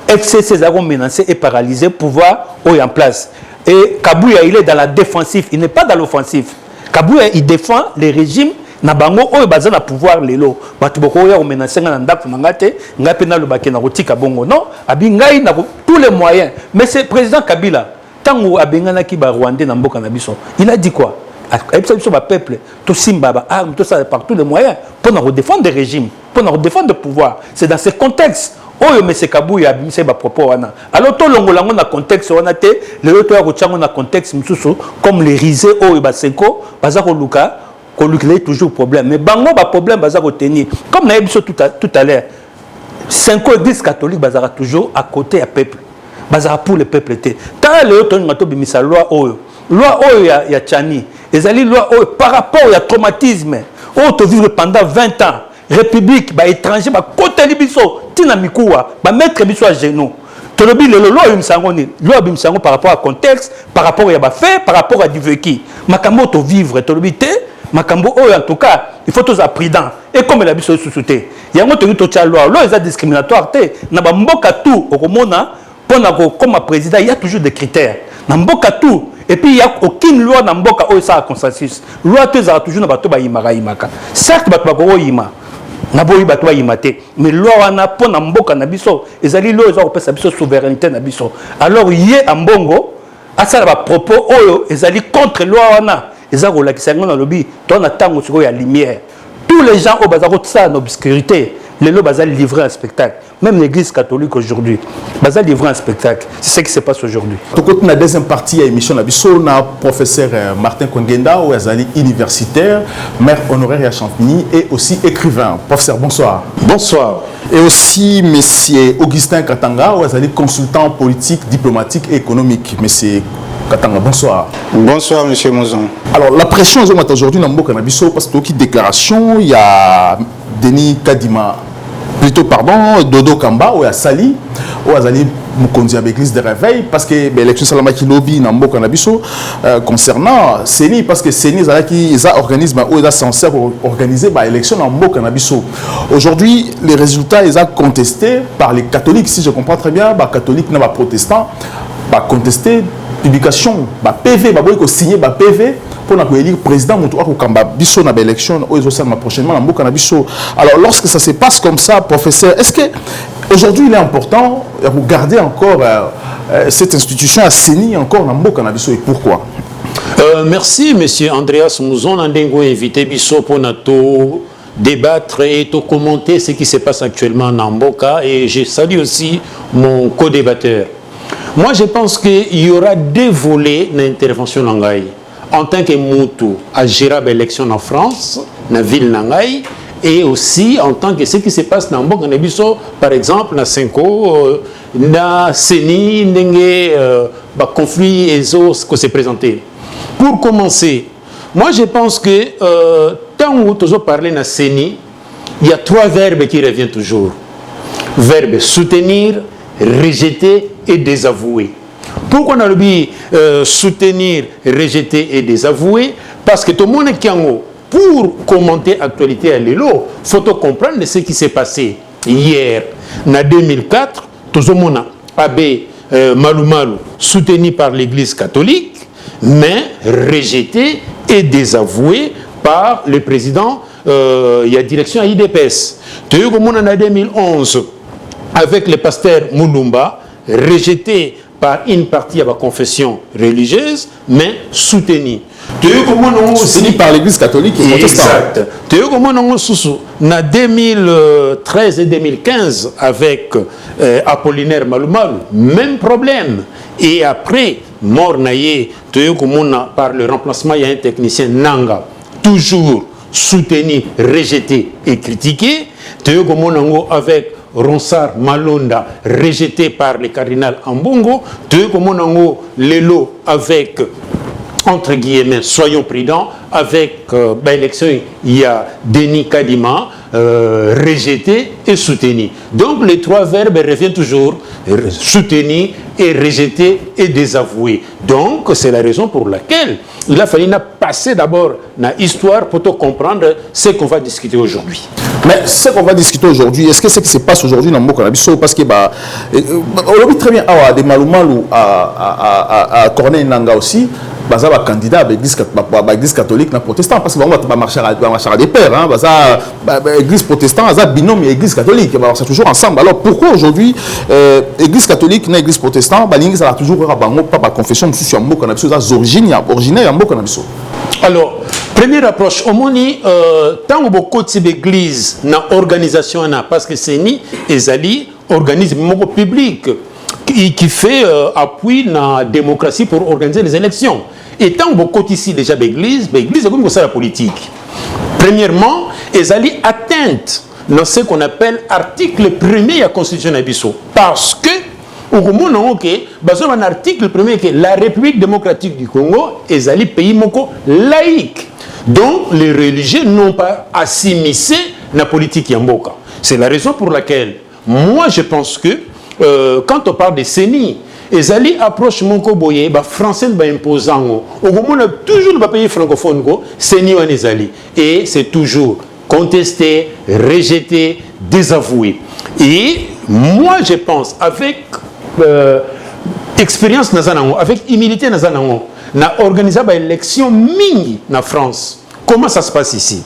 FCC a menacé et paralysé pouvoir oyo en place. Et Kabouya il est dans la défensive, il n'est pas dans l'offensif. Kabouya il défend les régimes na bango oyo baza na pouvoir lelo batu boko ya menacer na ndako na ngate ngape na le baki na rotika bongo non abi ngai na tous les moyens. Mais c'est président Kabila tango abengana ki ba Rwandais na mboka na biso il a dit quoi biso ba peuple to simba ba arme tout ça par tous les moyens pour nous défendre le régime pour nous défendre le pouvoir. C'est dans ce contexte oyo mais c'est Kabouya abimisa ba propos wana alors to longolango na contexte wana te le autre ya kochango na contexte msusu comme les risés oyo ba senko baza ko luka toujours problème mais bango ba problème baza ko tenir comme na biso tout à l'heure senko église catholique bazara toujours à côté à peuple bazara pour le peuple te ta le autre ngato bimisa loi oyo ya Tchani ezali loi oyo par rapport au traumatisme oyo to vivre pendant 20 ans république ba étranger ba côté biso tina mikuwa ba mettre biso à genoux tolobi le loi bimsango ni loi bimsango par rapport à contexte par rapport ya ba fait par rapport à du vécu makambo to vivre tolobi te makambo oyo en tout cas il faut tous être prudent et comme la biso sous-souté yango to tia loi est discriminatoire te na ba mboka tout okomona pona ko comme président il y a toujours des critères na mboka tout et puis il y a aucune loi na mboka oyo ça consensus loi te za toujours na bato ba yimaka certes bato ba ko yima na boyi bato ba yimate mais loi wana pona mboka na biso ezali loi za ko pesa biso souveraineté na biso alors yé ambongo asala ba propos oyo ezali contre loi wana ezali ko lakisa ngona lobi to na tango siko ya lumière tous les gens au bazar ça dans l'obscurité les lots bazar livrer un spectacle même l'église catholique aujourd'hui bazar livrer un spectacle c'est ce qui se passe aujourd'hui. Tout côté la deuxième partie à émission la biso na professeur Martin Kongenda ou azali universitaire maire honoraire à Champigny et aussi écrivain. Professeur bonsoir. Bonsoir. Et aussi monsieur Augustin Katanga ou azali consultant politique diplomatique et économique. Monsieur Katanga, bonsoir. Bonsoir, monsieur Mozon. Alors, la pression aujourd'hui dans le Boka-Nabiso, parce que déclaration, il y a Denis Kadima, plutôt, pardon, Dodo Kamba, ou il y a Sali, ou Azali Mukonzi avec l'église de réveil, parce que l'élection Salamaki Lobby dans le Boka-Nabiso, concernant CENI, parce que CENI, ils ont organisme, ou ils ont censé organiser l'élection dans le Boka-Nabiso. Aujourd'hui, les résultats, ils ont contestés par les catholiques, si je comprends très bien, les catholiques, les protestants, contestés. Publication, PV, signé PV pour élire président biso na élection prochainement alors lorsque ça se passe comme ça professeur est-ce que aujourd'hui il est important de garder encore cette institution à CENI encore na mboka na biso et pourquoi merci monsieur Andreas Mouzon Ndengo invité biso pour notre débattre et commenter ce qui se passe actuellement dans Mboka et je salue aussi mon co-débatteur. Moi, je pense qu'il y aura deux volets d'intervention Nangaï. En tant que Moutou, à gérer l'élection en France, dans la ville Nangaï, et aussi en tant que ce qui se passe dans Mbok, par exemple, dans Senko, dans Seni, dans conflit et autres qui se présenté. Pour commencer, moi je pense que tant que tu as parlé dans Seni, il y a trois verbes qui reviennent toujours. Verbe soutenir, rejeter et désavouer. Pourquoi on a dit soutenir, rejeter et désavouer? Parce que tout le monde qui en pour commenter l'actualité à l'élo, il faut comprendre ce qui s'est passé hier. En 2004, tout le monde a Malou Malou soutenu par l'église catholique, mais rejeté et désavoué par le président il y a direction à IDPS. Tout le monde en 2011 avec le pasteur Moulumba, rejeté par une partie de la confession religieuse, mais soutenu. Soutenu par l'église catholique et protestante. Exact. En 2013 et 2015, avec Apollinaire Maloumal, même problème. Et après, mort naïe, par le remplacement, il y a un technicien Nanga, toujours soutenu, rejeté et critiqué. Avec Ronsard Malonda, rejeté par le cardinal Ambongo, Lelo avec entre guillemets, soyons prudents, avec l'élection, il y a Denis Kadima, rejeté et soutenu. Donc les trois verbes reviennent toujours, soutenu et rejeté et désavoué. Donc c'est la raison pour laquelle il a fallu passer d'abord dans l'histoire pour comprendre ce qu'on va discuter aujourd'hui. Mais ce qu'on va discuter aujourd'hui, est-ce que ce qui se passe aujourd'hui dans le Mboka Nabiso, parce que on l'a vu très bien, des Maloumalou à Corneille Nanga aussi, baza ba candidat à l'église catholique na protestant parce que va marcher à des pères hein baza église protestant baza binôme et église catholique va marcher toujours ensemble. Alors pourquoi aujourd'hui église catholique na église protestant balingi ça toujours bango pas confession sur Mboka Nabiso ça originaire ya Mboka Nabiso. Alors première approche au moni tant au côté d'église na organisation parce que c'est ni ezali organisme public qui fait appui dans la démocratie pour organiser les élections. Et tant que ici déjà l'église est comme ça la politique. Premièrement, ils allaient atteinte dans ce qu'on appelle article 1er de la Constitution d'Abisso. Parce que, au moment où un article 1er que la République démocratique du Congo, ils allaient pays laïque. Donc, les religieux n'ont pas à s'immiscer dans la politique Yamboka. C'est la raison pour laquelle, moi, je pense que quand on parle de CENI, les alliés approchent mon coboye, les Français sont imposants. Au moment où on a toujours le pays francophone, CENI ou les alliés. Et c'est toujours contesté, rejeté, désavoué. Et moi, je pense, avec expérience, avec humilité, on a organisé une élection mini en France. Comment ça se passe ici?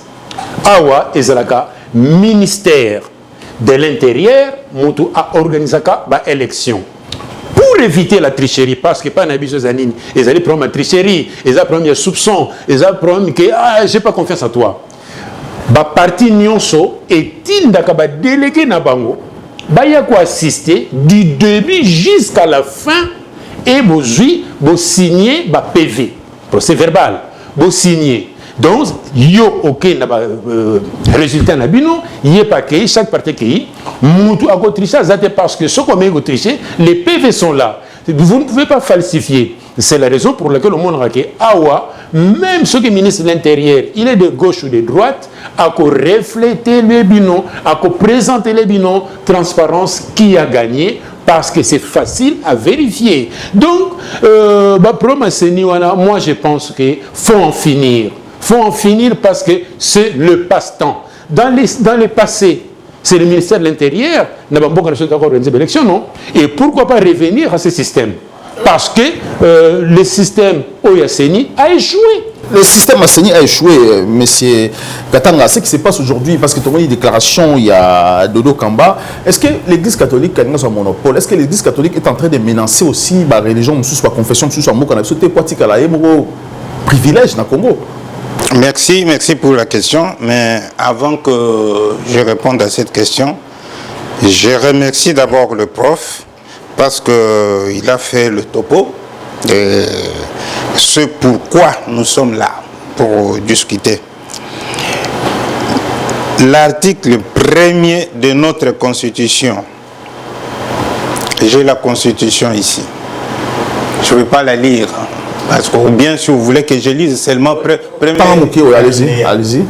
Awa et Zalaka, ministère de l'Intérieur, Moutou a organisé une élection. Pour éviter la tricherie, parce que pas n'habitude zanine, ils allaient prendre la tricherie, ils allaient prendre un soupçon, ils allaient prendre que j'ai pas confiance en toi. Ba parti nyonso et il d'akaba délégué na bango, ba ya ko assister du début jusqu'à la fin et bo signer ba PV, procès verbal, bo signer. Donc, yo ok na résultat na bino, yé pas que chaque parti qui moutou a triché parce que ce qu'on a triché, les PV sont là. Vous ne pouvez pas falsifier. C'est la raison pour laquelle le monde a dit Awa, même ce qui est ministre de l'Intérieur, il est de gauche ou de droite, à refléter les binômes, à présenter les binômes, transparence qui a gagné, parce que c'est facile à vérifier. Donc, moi je pense qu'il faut en finir. Il faut en finir parce que c'est le passe-temps. Dans les passés, c'est le ministère de l'Intérieur n'a pas organisé l'élection, non? Et pourquoi pas revenir à ce système? Parce que le système Oyaseni a échoué. Le système Asseni a échoué, monsieur Katanga. Ce qui se passe aujourd'hui, parce que tu as une déclaration, il y a Dodo Kamba. Est-ce que l'église catholique a un monopole? Est-ce que l'église catholique est en train de menacer aussi la religion, la confession, la privilège dans le Congo? Merci pour la question. Mais avant que je réponde à cette question, je remercie d'abord le prof parce qu'il a fait le topo de ce pourquoi nous sommes là pour discuter. L'article 1er de notre Constitution, j'ai la Constitution ici, je ne vais pas la lire. Parce que, ou bien si vous voulez que je lise seulement allez-y.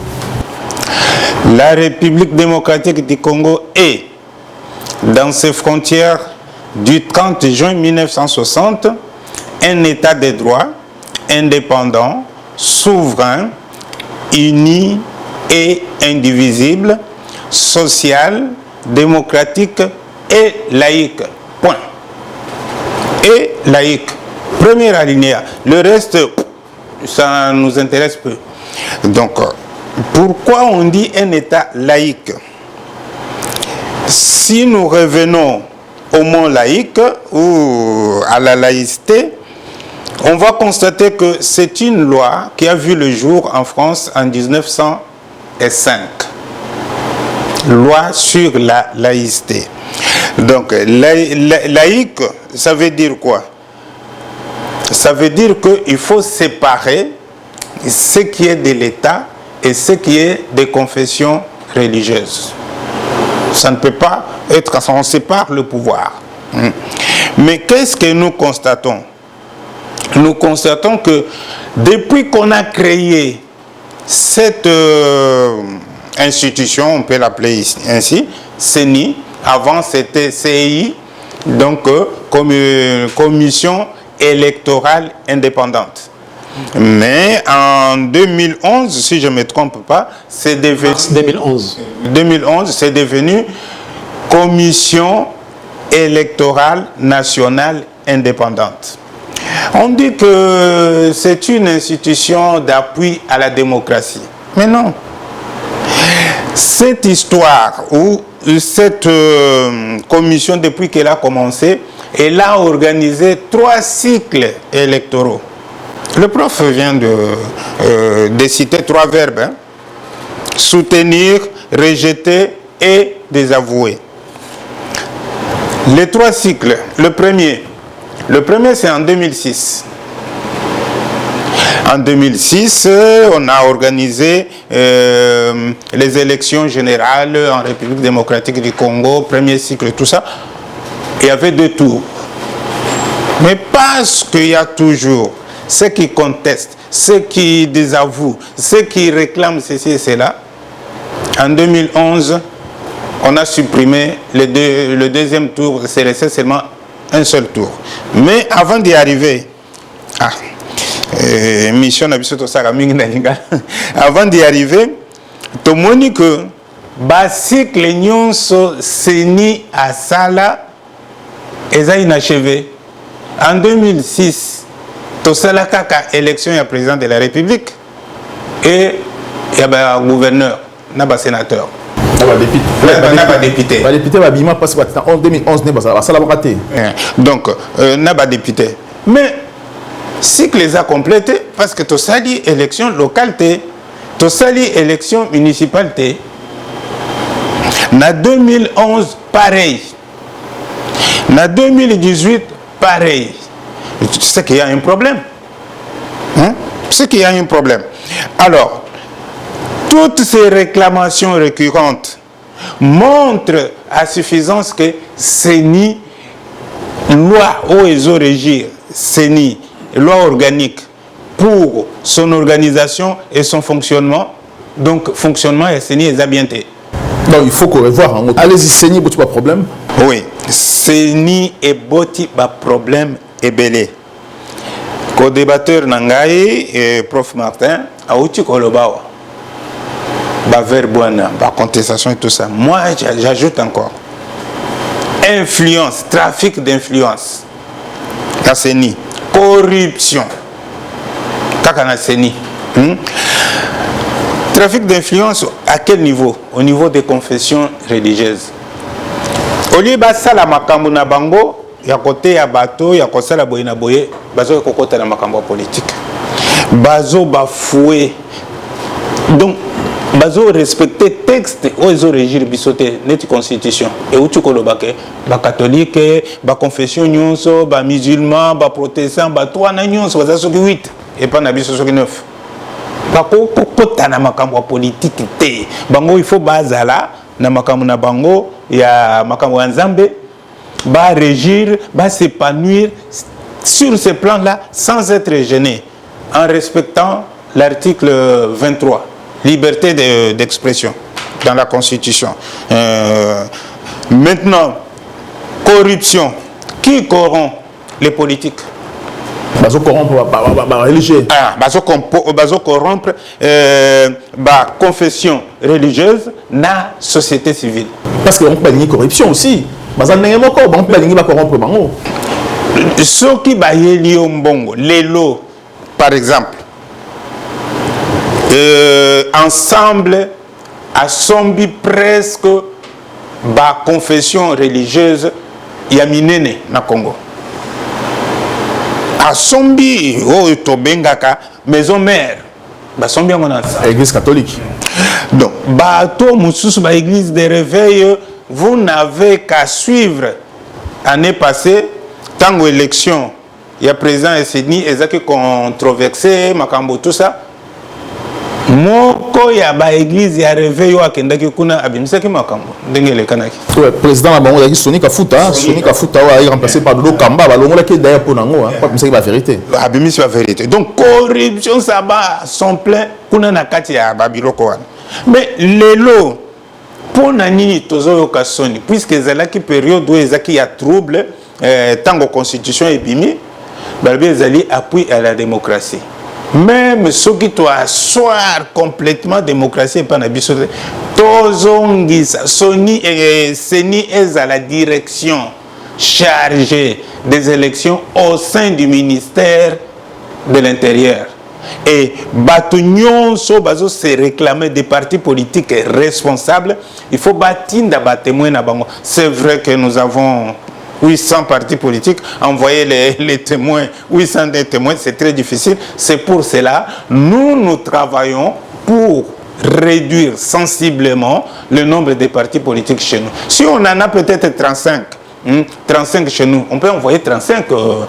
La République démocratique du Congo est, dans ses frontières du 30 juin 1960, un État de droit, indépendant, souverain, uni et indivisible, social, démocratique et laïque. Point. Et laïque. Premier alinéa. Le reste, ça nous intéresse peu. Donc, pourquoi on dit un État laïque? Si nous revenons au mot laïque ou à la laïcité, on va constater que c'est une loi qui a vu le jour en France en 1905. Loi sur la laïcité. Donc, laïque, ça veut dire quoi? Ça veut dire qu'il faut séparer ce qui est de l'État et ce qui est des confessions religieuses. Ça ne peut pas être, on sépare le pouvoir. Mais qu'est-ce que nous constatons? nous constatons que depuis qu'on a créé cette institution, on peut l'appeler ainsi, CENI, avant c'était CEI, donc comme commission électorale indépendante. Mais en 2011, si je ne me trompe pas, c'est devenu... 2011, c'est devenu commission électorale nationale indépendante. On dit que c'est une institution d'appui à la démocratie. Mais non. Cette histoire ou cette commission, depuis qu'elle a commencé, elle a organisé 3 cycles électoraux. Le prof vient de citer 3 verbes. Hein. Soutenir, rejeter et désavouer. Les 3 cycles. Le premier c'est en 2006. En 2006, on a organisé les élections générales en République démocratique du Congo, premier cycle, tout ça. Il y avait 2 tours. Mais parce qu'il y a toujours ceux qui contestent, ceux qui désavouent, ceux qui réclament ceci et cela, en 2011, on a supprimé le deuxième tour, c'est resté seulement un seul tour. Mais avant d'y arriver, mission avant d'y arriver, tout le monde dit que basique l'union CENI à Sala est inachevé. En 2006, tout ça la élection à président de la République et il y a un gouverneur, il y a un sénateur. Député. En 2011, donc, n'a pas député. Mais si que les a complétés, parce que tout ça dit élection locale, tout ça dit élection municipale. En 2011, pareil. En 2018, pareil. C'est qu'il y a un problème. Hein? C'est qu'il y a un problème. Alors, toutes ces réclamations récurrentes montrent à suffisance que CENI, loi OESO régir, CENI, loi organique pour son organisation et son fonctionnement, donc fonctionnement et CENI est bien. Donc il faut qu'on revoie. Allez-y, CENI, il n'y a pas de problème. Oui, CENI est pas problème et belé. Co-débatteur Nangaï et prof Martin, a outi kolobawa. Verboine, contestation et tout ça. Moi, j'ajoute encore. Influence, trafic d'influence. La CENI. Corruption. Kakana CENI. Trafic d'influence, à quel niveau? Au niveau des confessions religieuses. Au lieu de ça, la makambo na bango, il y a côté ya bateau, il y a côté la boye na boye, bazo ya kokota na makambo politique. Bazo bafoué. Donc, bazo respecter texte ozo régir bisoté net constitution et où tu kolobake ba catholique ba confession nyonso ba musulman ba protestant ba toi na nyonso baza soki 8 et pas na biso soki 9 ba ko kota na makambo politique te bango il faut bazala na makambo na bango ya makambo ya nzambe ba régir ba s'épanouir sur ce plan là sans être gêné en respectant l'article 23. Liberté d'expression dans la Constitution. Maintenant, corruption. Qui corrompt les politiques? Bazo corrompre religieux. Bazo corrompre confession religieuse na société civile. Parce qu'on peut nier corruption aussi. Bazo n'engagement encore, on peut nier corrompre bango. Ceux qui baillent l'iombongo, les lots, par exemple. Ensemble assemblé presque ba confession religieuse yaminene na Congo. Assemblé o tobengaka maison mère ba sombi ngona église catholique. Donc bato mususu ba église de réveil, vous n'avez qu'à suivre année passée tango élection il y a président et CENI ezaki controversé makambo tout ça. moko ya ba église ya réveil wa kendaki kuna abimisaki makambo ndenge lekanaki. Ouais, président la bango qui Soni Kafuta a remplacé par Dodo Kamba balongo la qui d'ailleurs pour nango pas comme ça la vérité. Abimisi la vérité. Donc corruption ça va son plein kuna na kati ya babiloko wana. Mais lelo pour nani tozo ka Soni puisque ezalaki période où ezaki ya trouble tango constitution ebimi balbi ezali appui à la démocratie. Même ceux qui doivent asseoir complètement la démocratie et pas la biso, Soni et Seni est à la direction chargée des élections au sein du ministère de l'Intérieur. Et Batunion Sobazo se réclamer des partis politiques responsables. Il faut bâtir des témoins. C'est vrai que nous avons 800 partis politiques, envoyer les témoins, 800 des témoins, c'est très difficile. C'est pour cela nous travaillons pour réduire sensiblement le nombre de partis politiques chez nous. Si on en a peut-être 35 chez nous, on peut envoyer 35 aux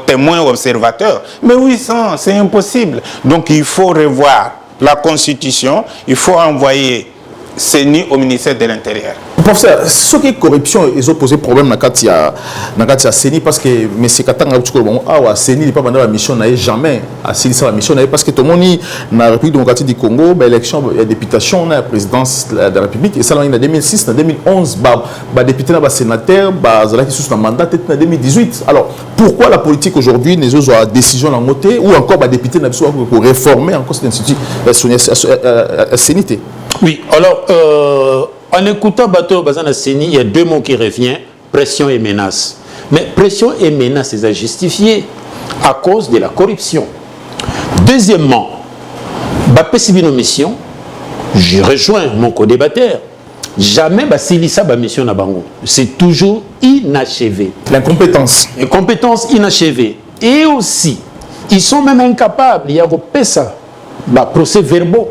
témoins, aux observateurs. Mais 800, c'est impossible. Donc il faut revoir la Constitution, il faut envoyer CENI au ministère de l'Intérieur. Professeur, ce qui est corruption, ils ont posé problème dans le CENI parce que M. Katanga a CENI n'est pas pendant la mission, n'a jamais assis la mission parce que tout le monde dans la République démocratique du Congo, l'élection, il y a députation, la présidence de la République, et ça en 2006, en 2011, député, sénateur, qui sont en mandat en 2018. Alors, pourquoi la politique aujourd'hui n'est pas décision en côté ou encore député pour réformer encore cet institut CENI? Oui, alors, en écoutant Bato Bazana Seni, il y a deux mots qui reviennent, pression et menace. Mais pression et menace, c'est justifié à cause de la corruption. Deuxièmement, Bapesibino mission, je rejoins mon co-débatteur, jamais Basilissa ba mission na bango. C'est toujours inachevé. L'incompétence. Incompétence inachevée. Et aussi, ils sont même incapables, il y a ça, procès-verbaux.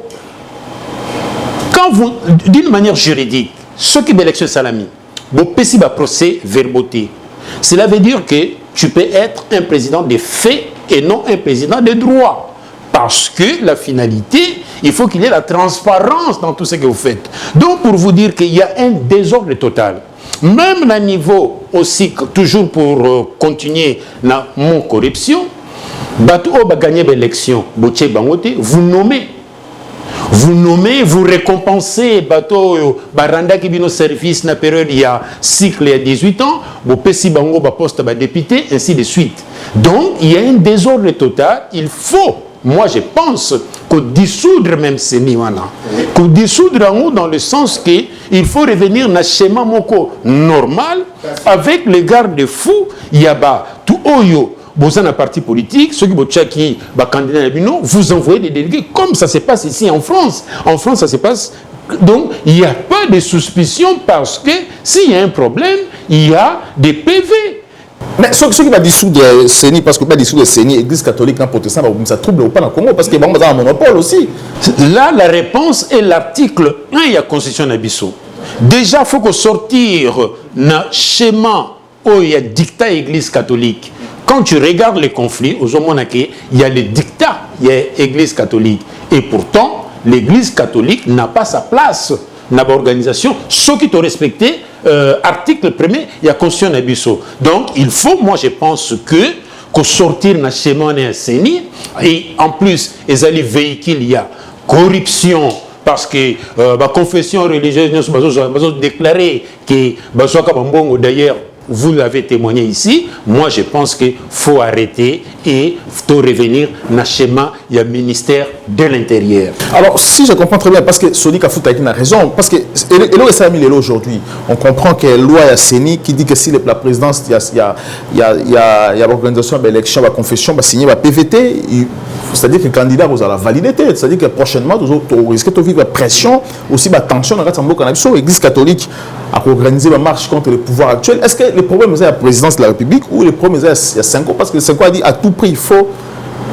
Quand vous, d'une manière juridique, ceux qui d'élection salami, vous pouvez procès verboté. Cela veut dire que tu peux être un président de fait et non un président de droit. Parce que la finalité, il faut qu'il y ait la transparence dans tout ce que vous faites. Donc pour vous dire qu'il y a un désordre total. Même à niveau aussi, toujours pour continuer la mon corruption, Batou va gagner l'élection, vous nommez. Vous nommez, vous récompensez bateau baranda qui vient au service na période il y a cycle il y a 18 ans, vous pesi bango ba poste ba député ainsi de suite. Donc il y a un désordre total, il faut moi je pense que dissoudre même ces niwana. Que dissoudre en haut dans le sens que il faut revenir na schéma moko normal avec les garde-fous, il y a ba tout oyo. Vous avez un parti politique, ceux qui sont candidats à vous envoyez des délégués, comme ça se passe ici en France. En France, ça se passe. Donc, il n'y a pas de suspicion parce que s'il y a un problème, il y a des PV. Mais ceux qui vont dissoudre CENI, parce que pas dissoudre CENI, l'Église catholique en protestant, ça trouble ou pas dans le Congo, parce qu'il y a un monopole aussi. Là, la réponse est l'article 1 de la Constitution d'Abisso. Déjà, il faut que sortir un schéma où il y a dictat Église catholique. Quand tu regardes les conflits, il y a le dictat, il y a l'Église catholique. Et pourtant, l'Église catholique n'a pas sa place dans l'organisation. Ceux qui t'ont respecté, article 1er, il y a Constitution d'Abisso. Donc, il faut, moi je pense que sortir un schéma et un CENI, et en plus, ils allaient véhiculer, il y a corruption, parce que la confession religieuse nous déclaré que d'ailleurs, vous l'avez témoigné ici, moi je pense qu'il faut arrêter et faut revenir dans le schéma du ministère de l'Intérieur. Alors, si je comprends très bien, parce que Soni Kafuta a raison, parce que aujourd'hui, on comprend que la loi à CENI qui dit que si la présidence, il y a l'organisation de l'élection, la confession, va signer la PVT, c'est-à-dire que le candidat vous a la validité, c'est-à-dire que prochainement, vous risquez de vivre la pression, aussi la tension dans l'Église catholique à organiser la marche contre le pouvoir actuel. Est-ce que le problème est à la présidence de la République ou le problème est à Senko? Parce que Senko a dit à tout prix, il faut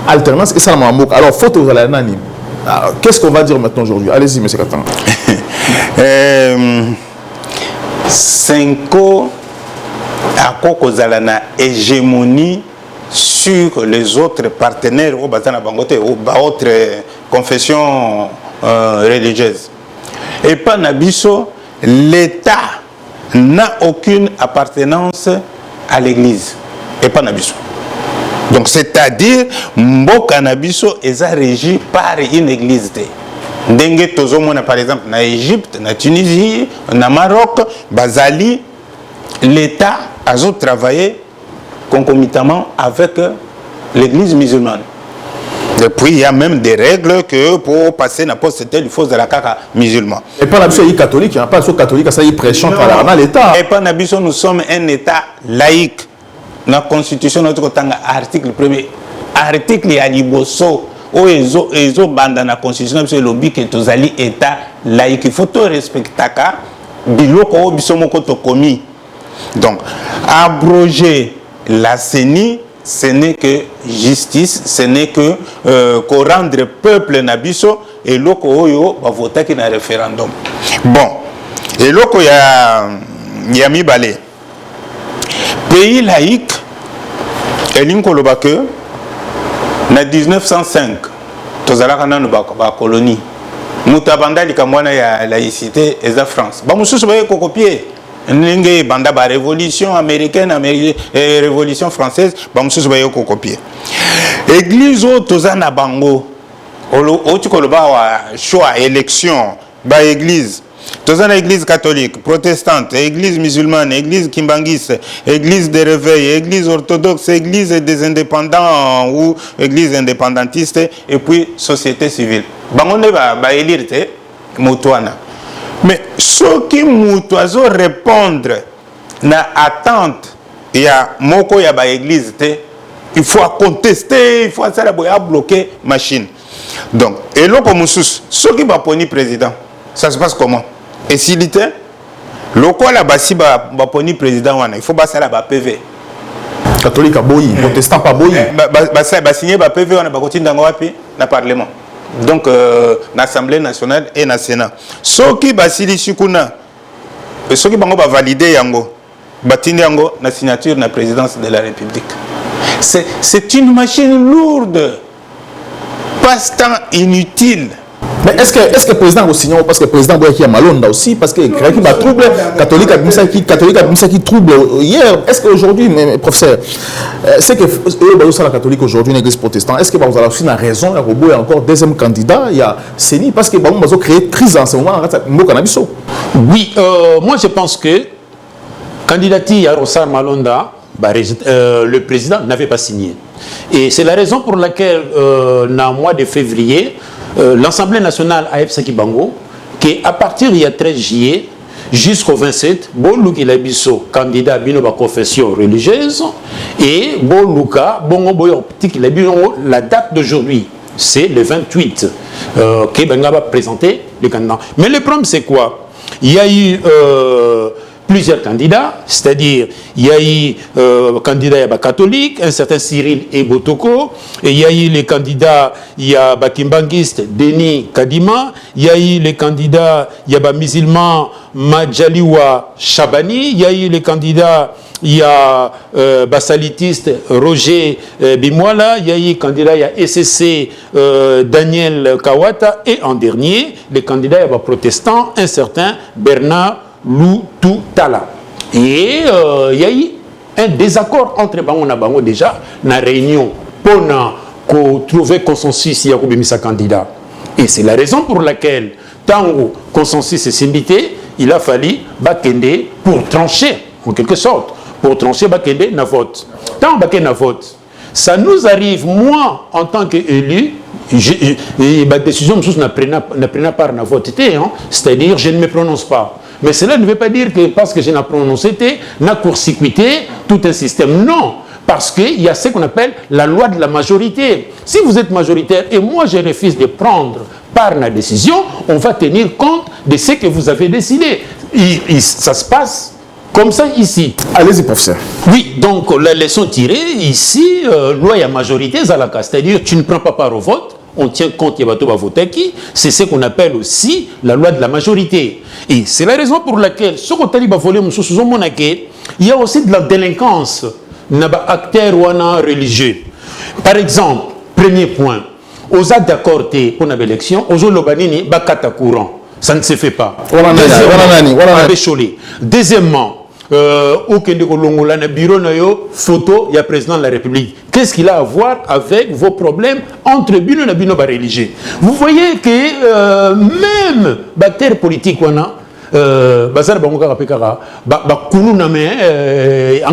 alternance et ça m'a manqué. Alors, faut que vous allez unanime. Qu'est-ce qu'on va dire maintenant aujourd'hui? Allez-y, M. Katanga. Senko a une hégémonie sur les autres partenaires au Bazana Bangote, ou autres confessions religieuses. Et pas Nabiso, l'État n'a aucune appartenance à l'Église. Et pas Nabiso. Donc c'est-à-dire, Mboka Nabiso est régi par une Église. Dengue Tozomona par exemple, en Égypte, en Tunisie, en Maroc, Bazali, l'État a travaillé concomitamment avec l'Église musulmane. Et puis il y a même des règles que pour passer n'importe tel, il faut de la caca musulman. Et pas la catholique, il n'y a pas de catholique, ça y prêchant à l'État. Et pas Nabiso, nous sommes un État laïque. La Constitution, notre article 1er, article Yaliboso, où ils ont bandé la Constitution, c'est le lobby que tous allés État laïque. Il faut tout respecter. Biloko, bisomoko to commis. Donc, abroger la CENI, ce n'est que justice, ce n'est que qu'on rendre le peuple nabiso et loko oyo va voter qui na référendum. Bon, et loko y a mis balé. Pays laïque, et l'incoloba que na 1905, tozalaka na ba colonie. Mutabanda likamwana ya laïcité et la France. Ba mususu ba ko copier. N'enge banda ba révolution américaine, révolution française, ba mususu ba ko copier. Église o tozana bango. O tukoloba wa choix élection ba église. Tozana église catholique, protestante, église musulmane, église kimbangiste, église de réveil, église orthodoxe, église des indépendants ou église indépendantiste et puis société civile. Bangonde ba élire te mutuana. Mais ce qui mutuazo répondre na attente il y a moko ya ba église te, il faut contester, il faut ça la bloquer machine. Donc et là comme sous ce qui va poni président, ça se passe comment? Et s'il était, le quoi là-bas, si poni président, il faut passer là-bas PV. Catholique à Boyi, protestant pas Boyi. Signer PV, on a continué dans le Parlement. Donc, l'Assemblée nationale et le Sénat. Ce qui va valider Yango, la signature de la présidence de la République. C'est une machine lourde, passe-temps inutile. Mais est-ce que le président a signé parce que le président qui a Malonda aussi parce que quelqu'un qui trouble catholique a qui trouble hier. Est-ce qu'aujourd'hui, professeur, c'est que la catholique aujourd'hui une église protestante, est-ce que vous avez aussi une raison il y a encore deuxième candidat, il y a Séni parce que vous avez créé crise en ce moment Oui, moi je pense que candidature à Rossar Malonda, le président n'avait pas signé. Et c'est la raison pour laquelle dans le mois de février, l'Assemblée nationale a fait Bango, qu'à partir du 13 juillet jusqu'au 27, Boluki Labiso, candidat à la confession religieuse, et Boluka, la date d'aujourd'hui, c'est le 28, que Benga va présenter les candidats. Mais le problème, c'est quoi? Il y a eu plusieurs candidats, c'est-à-dire il y a eu candidat catholique, un certain Cyril Ebotoko, et il y a eu les candidats, il y a Kimbangiste Denis Kadima, il y a eu les candidats, il y a musulman Majaliwa Chabani, il y a eu les candidats, il y a basalitiste Roger Bimwala, il y a eu candidat, il y a SSC Daniel Kawata, et en dernier, les candidats, il y a protestant, un certain Bernard Loutou Tala. Et il y a eu un désaccord entre Bango et Bango déjà dans la réunion pour trouver consensus il y a sa candidat. Et c'est la raison pour laquelle, tant que consensus est invité, il a fallu Bakende pour trancher, en quelque sorte, pour trancher Bakende na vote. Tant Bakende na vote, ça nous arrive, moi, en tant qu'élu, ma décision n'a pris part na vote, c'est-à-dire je ne me prononce pas. Mais cela ne veut pas dire que parce que je n'ai prononcé, n'a court-circuité tout un système. Non, parce qu'il y a ce qu'on appelle la loi de la majorité. Si vous êtes majoritaire et moi je refuse de prendre part à la décision, on va tenir compte de ce que vous avez décidé. Ça se passe comme ça ici. Allez-y, professeur. Oui, donc la leçon tirée ici, loi et majorité, c'est-à-dire tu ne prends pas part au vote. On tient compte de voter qui, c'est ce qu'on appelle aussi la loi de la majorité. Et c'est la raison pour laquelle, ce qu'on a volé, il y a aussi de la délinquance, acteurs ou religieux. Par exemple, premier point, aux actes d'accord pour une élection, aux Olobanini, bakata courant. Ça ne se fait pas. Deuxièmement, au bureau photo, il y a président de la République. Qu'est-ce qu'il a à voir avec vos problèmes entre Bino et Bino religieux? Vous voyez que même bactère politique, en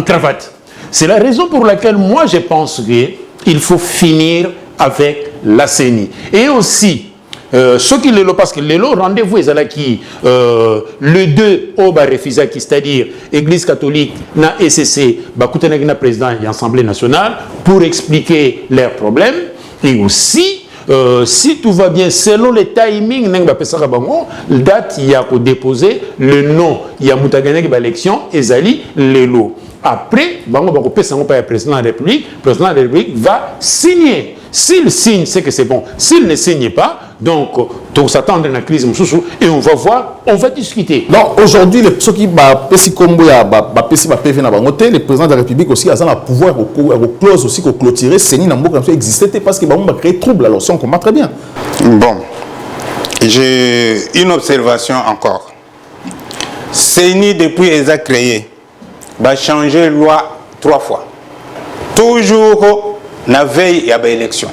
cravate. C'est la raison pour laquelle moi je pense qu'il faut finir avec la CENI. Et aussi, ce qui le parce que le rendez-vous est qui le 2 au refusé, c'est-à-dire Église catholique, na SCC, na président et Assemblée nationale pour expliquer leurs problèmes. Et aussi, si tout va bien, selon les timings, la date, il y a pour déposer le nom, il y a Moutagane qui va l'élection, Ezali, les lots. Après, le président de la République va signer. S'il signe, c'est que c'est bon. S'il ne signe pas, donc, on s'attend à une crise et on va voir, on va discuter. Non, aujourd'hui, ceux qui le président de la République aussi a un pouvoir au close aussi, clôturer, c'est une existait parce qu'il va créer trouble. Alors, ça, on comprend très bien. Bon, j'ai une observation encore. CENI, depuis qu'ils ont créé, va changer la loi 3 fois. Toujours la veille, il y a une élection.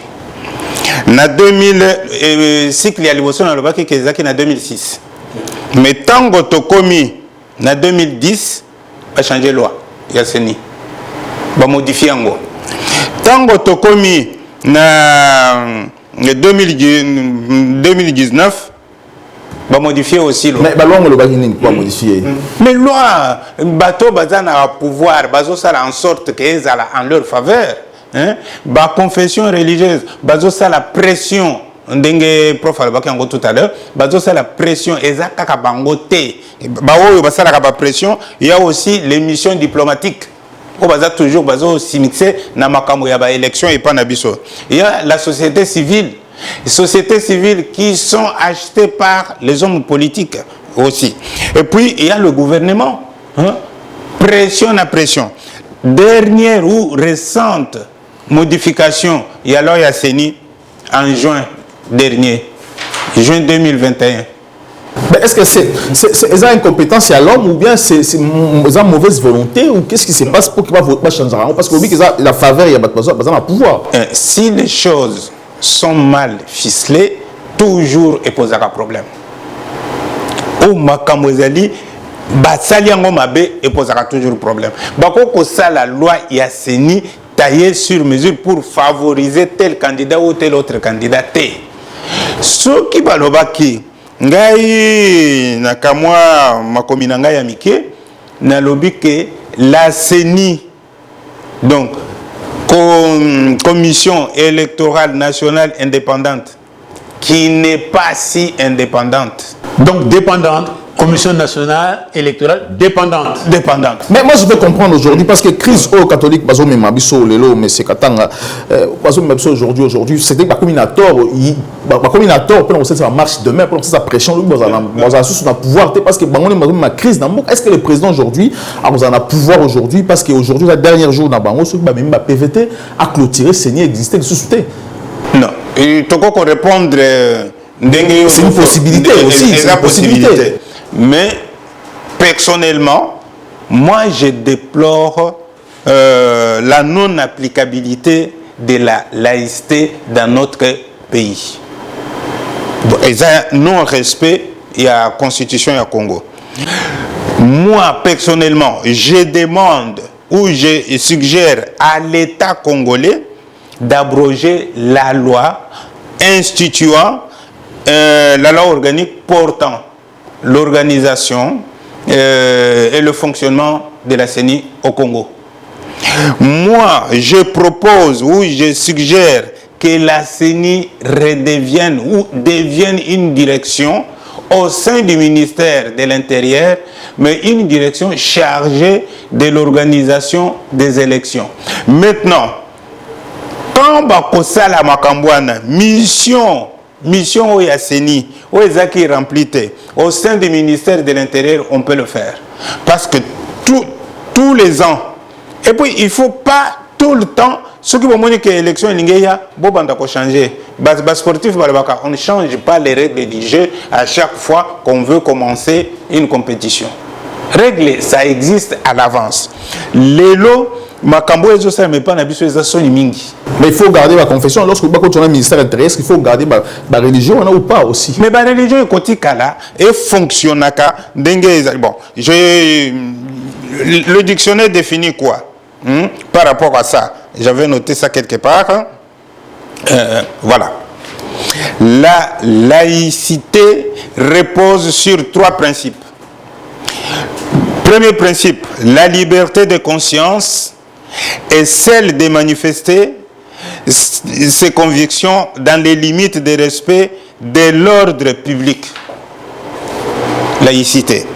Na 2000 cycle ya liboso na lobaki kezaki na 2006. Mais tango to komi na 2010 ba changer loi ya CENI. Ba modifier ngo. Tango to komi na 2019 ba modifier aussi loi. Mais ba loi ngo lobaki nini ba modifier. Mais loi bato bazana pouvoir bazo sala en sorte que ezala en leur faveur. Hein? Ba confession religieuse, bazo ça la pression, ndenge prof alobaki yango tout à l'heure, bazo ça la pression, ezaka ka bango te. Ba oyo basala ka ba pression, il y a aussi les missions diplomatiques. O baza toujours bazo simixer na makambo ya ba élection et pas na biso. Il y a la société civile qui sont achetées par les hommes politiques aussi. Et puis il y a le gouvernement, hein? Pression na pression. Dernière ou récente modification, il y a l'OIA CENI en juin dernier, juin 2021. Mais est-ce que c'est incompétence à l'homme ou bien c'est une mauvaise volonté ou qu'est-ce qui se passe pour qu'il va changer? Parce que la faveur, il y a besoin de pouvoir. Si les choses sont mal ficelées, toujours il pose un problème. Au Makamozali, Batsaliango Mabe et posera toujours problème. Bako ça la loi ya CENI taillée sur mesure pour favoriser tel candidat ou tel autre candidat. Ce qui balobaki ngai nakamwa makomina ngai ya mike na lobi que la CENI donc commission électorale nationale indépendante qui n'est pas si indépendante. Donc dépendante. Commission nationale électorale dépendante. Mais moi je veux comprendre aujourd'hui parce que crise au catholique bazo me mabiso lelo mais c'est katanga bazo me mabiso aujourd'hui c'était pas combinateur pour ça marche demain pour ça pression lui bazo sous na pouvoir parce que bango bazo ma crise na mbok. Est-ce que le président aujourd'hui a un pouvoir aujourd'hui parce que aujourd'hui la dernière jour na bango ceux ba même ba PVT a clôturé CENI existait sous souté. Non, et toko ko répondre c'est une possibilité aussi, c'est une possibilité. Mais personnellement, moi je déplore la non-applicabilité de la laïcité dans notre pays. Et ça, non-respect, il y a la Constitution, il y a Congo. Moi personnellement, je demande ou je suggère à l'État congolais d'abroger la loi instituant la loi organique portant l'organisation et le fonctionnement de la CENI au Congo. Moi, je propose ou je suggère que la CENI redevienne ou devienne une direction au sein du ministère de l'Intérieur, mais une direction chargée de l'organisation des élections. Maintenant, quand Bakosala Makambouana, mission au CENI, où est remplie au sein du ministère de l'Intérieur, on peut le faire. Parce que tous les ans, et puis il ne faut pas tout le temps Ce qui veut dire que l'élection est changer. Les sportifs, on ne change pas les règles du jeu à chaque fois qu'on veut commencer une compétition. Règles, ça existe à l'avance. Les lots, mais il faut garder la confession. Lorsque vous avez un ministère intérieur, il faut garder la religion ou pas aussi. Mais la religion est et fonctionne. Bon, le dictionnaire définit quoi par rapport à ça? J'avais noté ça quelque part. Voilà. La laïcité repose sur 3 principes. Premier principe, la liberté de conscience et celle de manifester ses convictions dans les limites de respect de l'ordre public. Laïcité.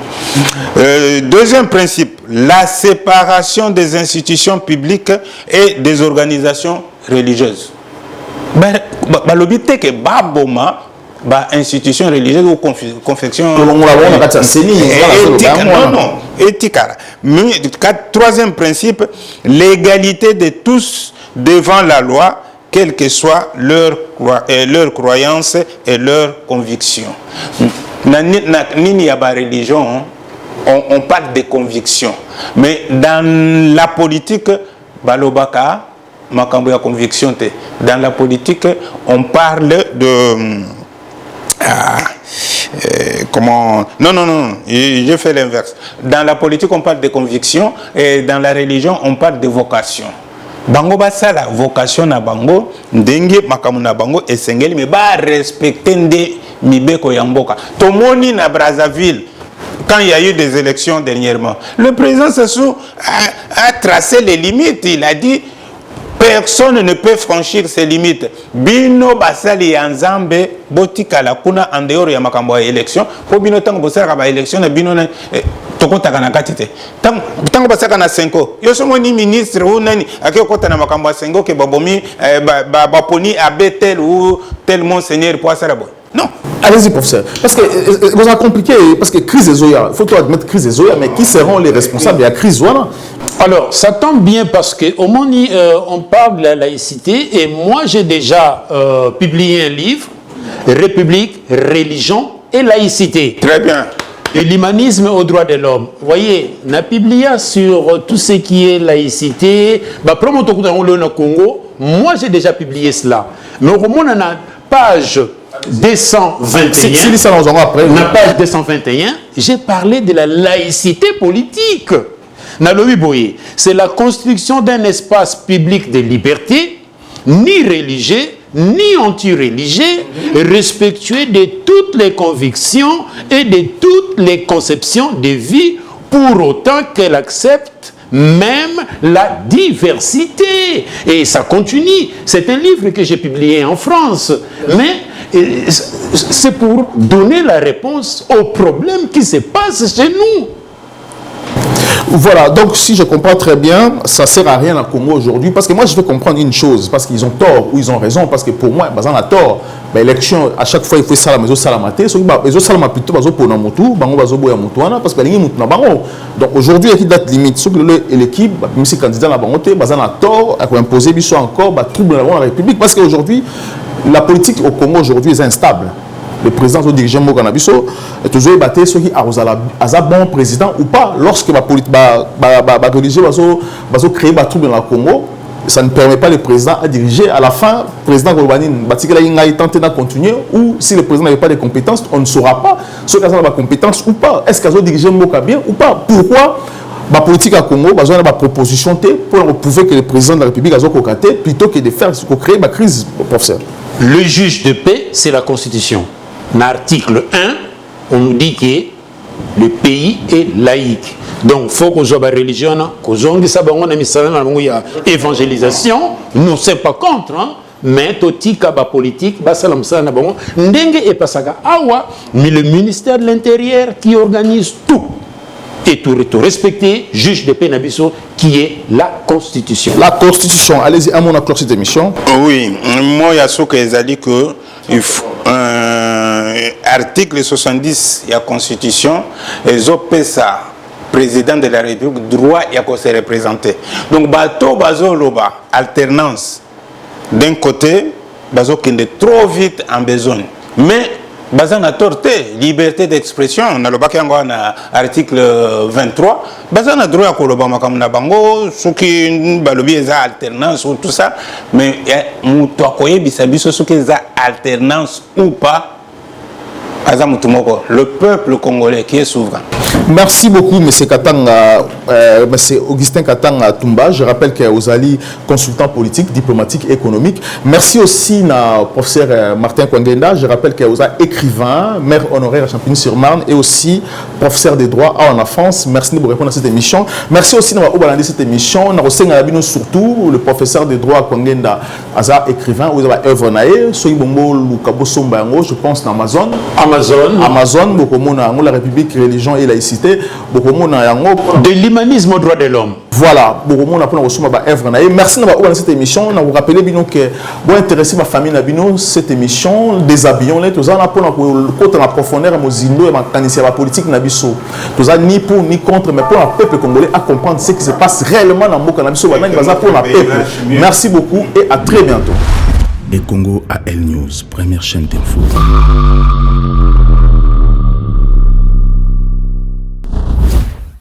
Deuxième principe, la séparation des institutions publiques et des organisations religieuses. L'objet que Baboma, institution religieuse ou confection éthique. Troisième principe, l'égalité de tous devant la loi, quelle que soit leur croyance et leur conviction. Nini a religion, on parle de conviction, mais dans la politique, balobaka makambo ya conviction te. Dans la politique, on parle de comment non, je fais l'inverse. Dans la politique, on parle de conviction et dans la religion, on parle de vocation. Bango basa la vocation na bango ndenge makamu na bango esengeli mais ba respecter nde mibeko ya mboka. Tomoni na Brazzaville quand il y a eu des élections dernièrement, le président Sassou a tracé les limites. Il a dit personne ne peut franchir ses limites. Bino basali ya nzambe botika la kuna en dehors ya makambo ya élection. Po bino tango bosala ba élection na bino na tokotaka na katite. Tango basaka na 5 ans. Yo somo ni ministre ou nani akiyokota na makambo ya 5 ans ke babomi baponi abetel ou tel monseigneur pour ça là. Non. Allez-y, professeur. Parce que vous avez compliqué, parce que crise des Zoya, il faut admettre crise des Zoya, mais qui seront les responsables de la crise Zoya? Alors, ça tombe bien parce qu'au Moni, on parle de la laïcité et moi j'ai déjà publié un livre, République, religion et laïcité. Très bien. Et l'humanisme aux droits de l'homme. Vous voyez, on a publié sur tout ce qui est laïcité. Congo, moi j'ai déjà publié cela. Mais au moins, on a page 221, la page 221, j'ai parlé de la laïcité politique. C'est la construction d'un espace public de liberté, ni religieux, ni anti-religieux, respectueux de toutes les convictions et de toutes les conceptions de vie, pour autant qu'elle accepte même la diversité. Et ça continue. C'est un livre que j'ai publié en France, mais c'est pour donner la réponse aux problèmes qui se passent chez nous. Voilà, donc si je comprends très bien, ça ne sert à rien à Congo aujourd'hui, parce que moi je veux comprendre une chose, parce qu'ils ont tort ou ils ont raison, parce que pour moi, ils ont tort. L'élection, à chaque fois, il faut ça, mais ils salamate, ils ont salamate plutôt pour Namutu, parce que les donc aujourd'hui, il y a une date limite. L'équipe, même si candidat à Bangote, ils ont tort, à imposer encore, trouble dans la République, parce qu'aujourd'hui, la politique au Congo aujourd'hui est instable. Le président de dirigeant Moganabiso est toujours battu ceux qui a bon président ou pas. Lorsque la religieux va créer un trouble dans le Congo, ça ne permet pas le président à diriger. À la fin, le président Golbanin va tenter de continuer, ou si le président n'avait pas de compétences, on ne saura pas si il a des compétences ou pas. Est-ce qu'il a dirigé Moka bien ou pas? Pourquoi la politique à Congo, il y a une proposition pour prouver que le président de la République a cocaté plutôt que de faire créer une crise, professeur? Le juge de paix, c'est la Constitution. Dans l'article 1, on nous dit que le pays est laïque. Donc, il faut que soit la religion, que évangélisation, nous ne sommes pas contre, hein? Mais totika ba politique, ba salam sana bon, ndenge et pasaka awa, mais le ministère de l'Intérieur qui organise tout. Et tout respecter, juge de paix Nabiso, qui est la Constitution. La Constitution, allez-y, à mon accord cette émission. Oui, moi, il y a ce que j'ai dit que article 70 de la Constitution, et ça président de la République droit et à se représenter. Donc bateau bazo loba alternance d'un côté bazo qui est trop vite en besoin, mais baza na torté liberté d'expression na loba kango na article 23 baza na droit ko loba makam na bango soki balobi eza alternance ou tout ça, mais muto akoye bisabiso soki eza alternance ou pas. Le peuple congolais qui est souverain. Merci beaucoup, M. Katanga, M. Augustin Katanga Tumba. Je rappelle que vous allez consultant politique, diplomatique, économique. Merci aussi à professeur Martin Kwangenda. Je rappelle que vous êtes écrivain, maire honoraire à Champigny-sur-Marne et aussi professeur des droits en France. Merci de répondre à cette émission. Merci aussi de regarder cette émission. Nous avons surtout le professeur des droits Kwangenda, écrivain, vous avez œuvre naé, je pense dans Amazon. Amazon, la République, religion et laïcité. De l'humanisme au droit de l'homme. Voilà, merci de cette émission. Vous rappelez que vous intéressez ma famille à cette émission, déshabillons-les, tout ça, pour la profondeur, la politique, ni pour ni contre, mais pour le peuple congolais à comprendre ce qui se passe réellement dans le peuple. Merci beaucoup et à très bientôt. Les Congo AL News, première chaîne d'info.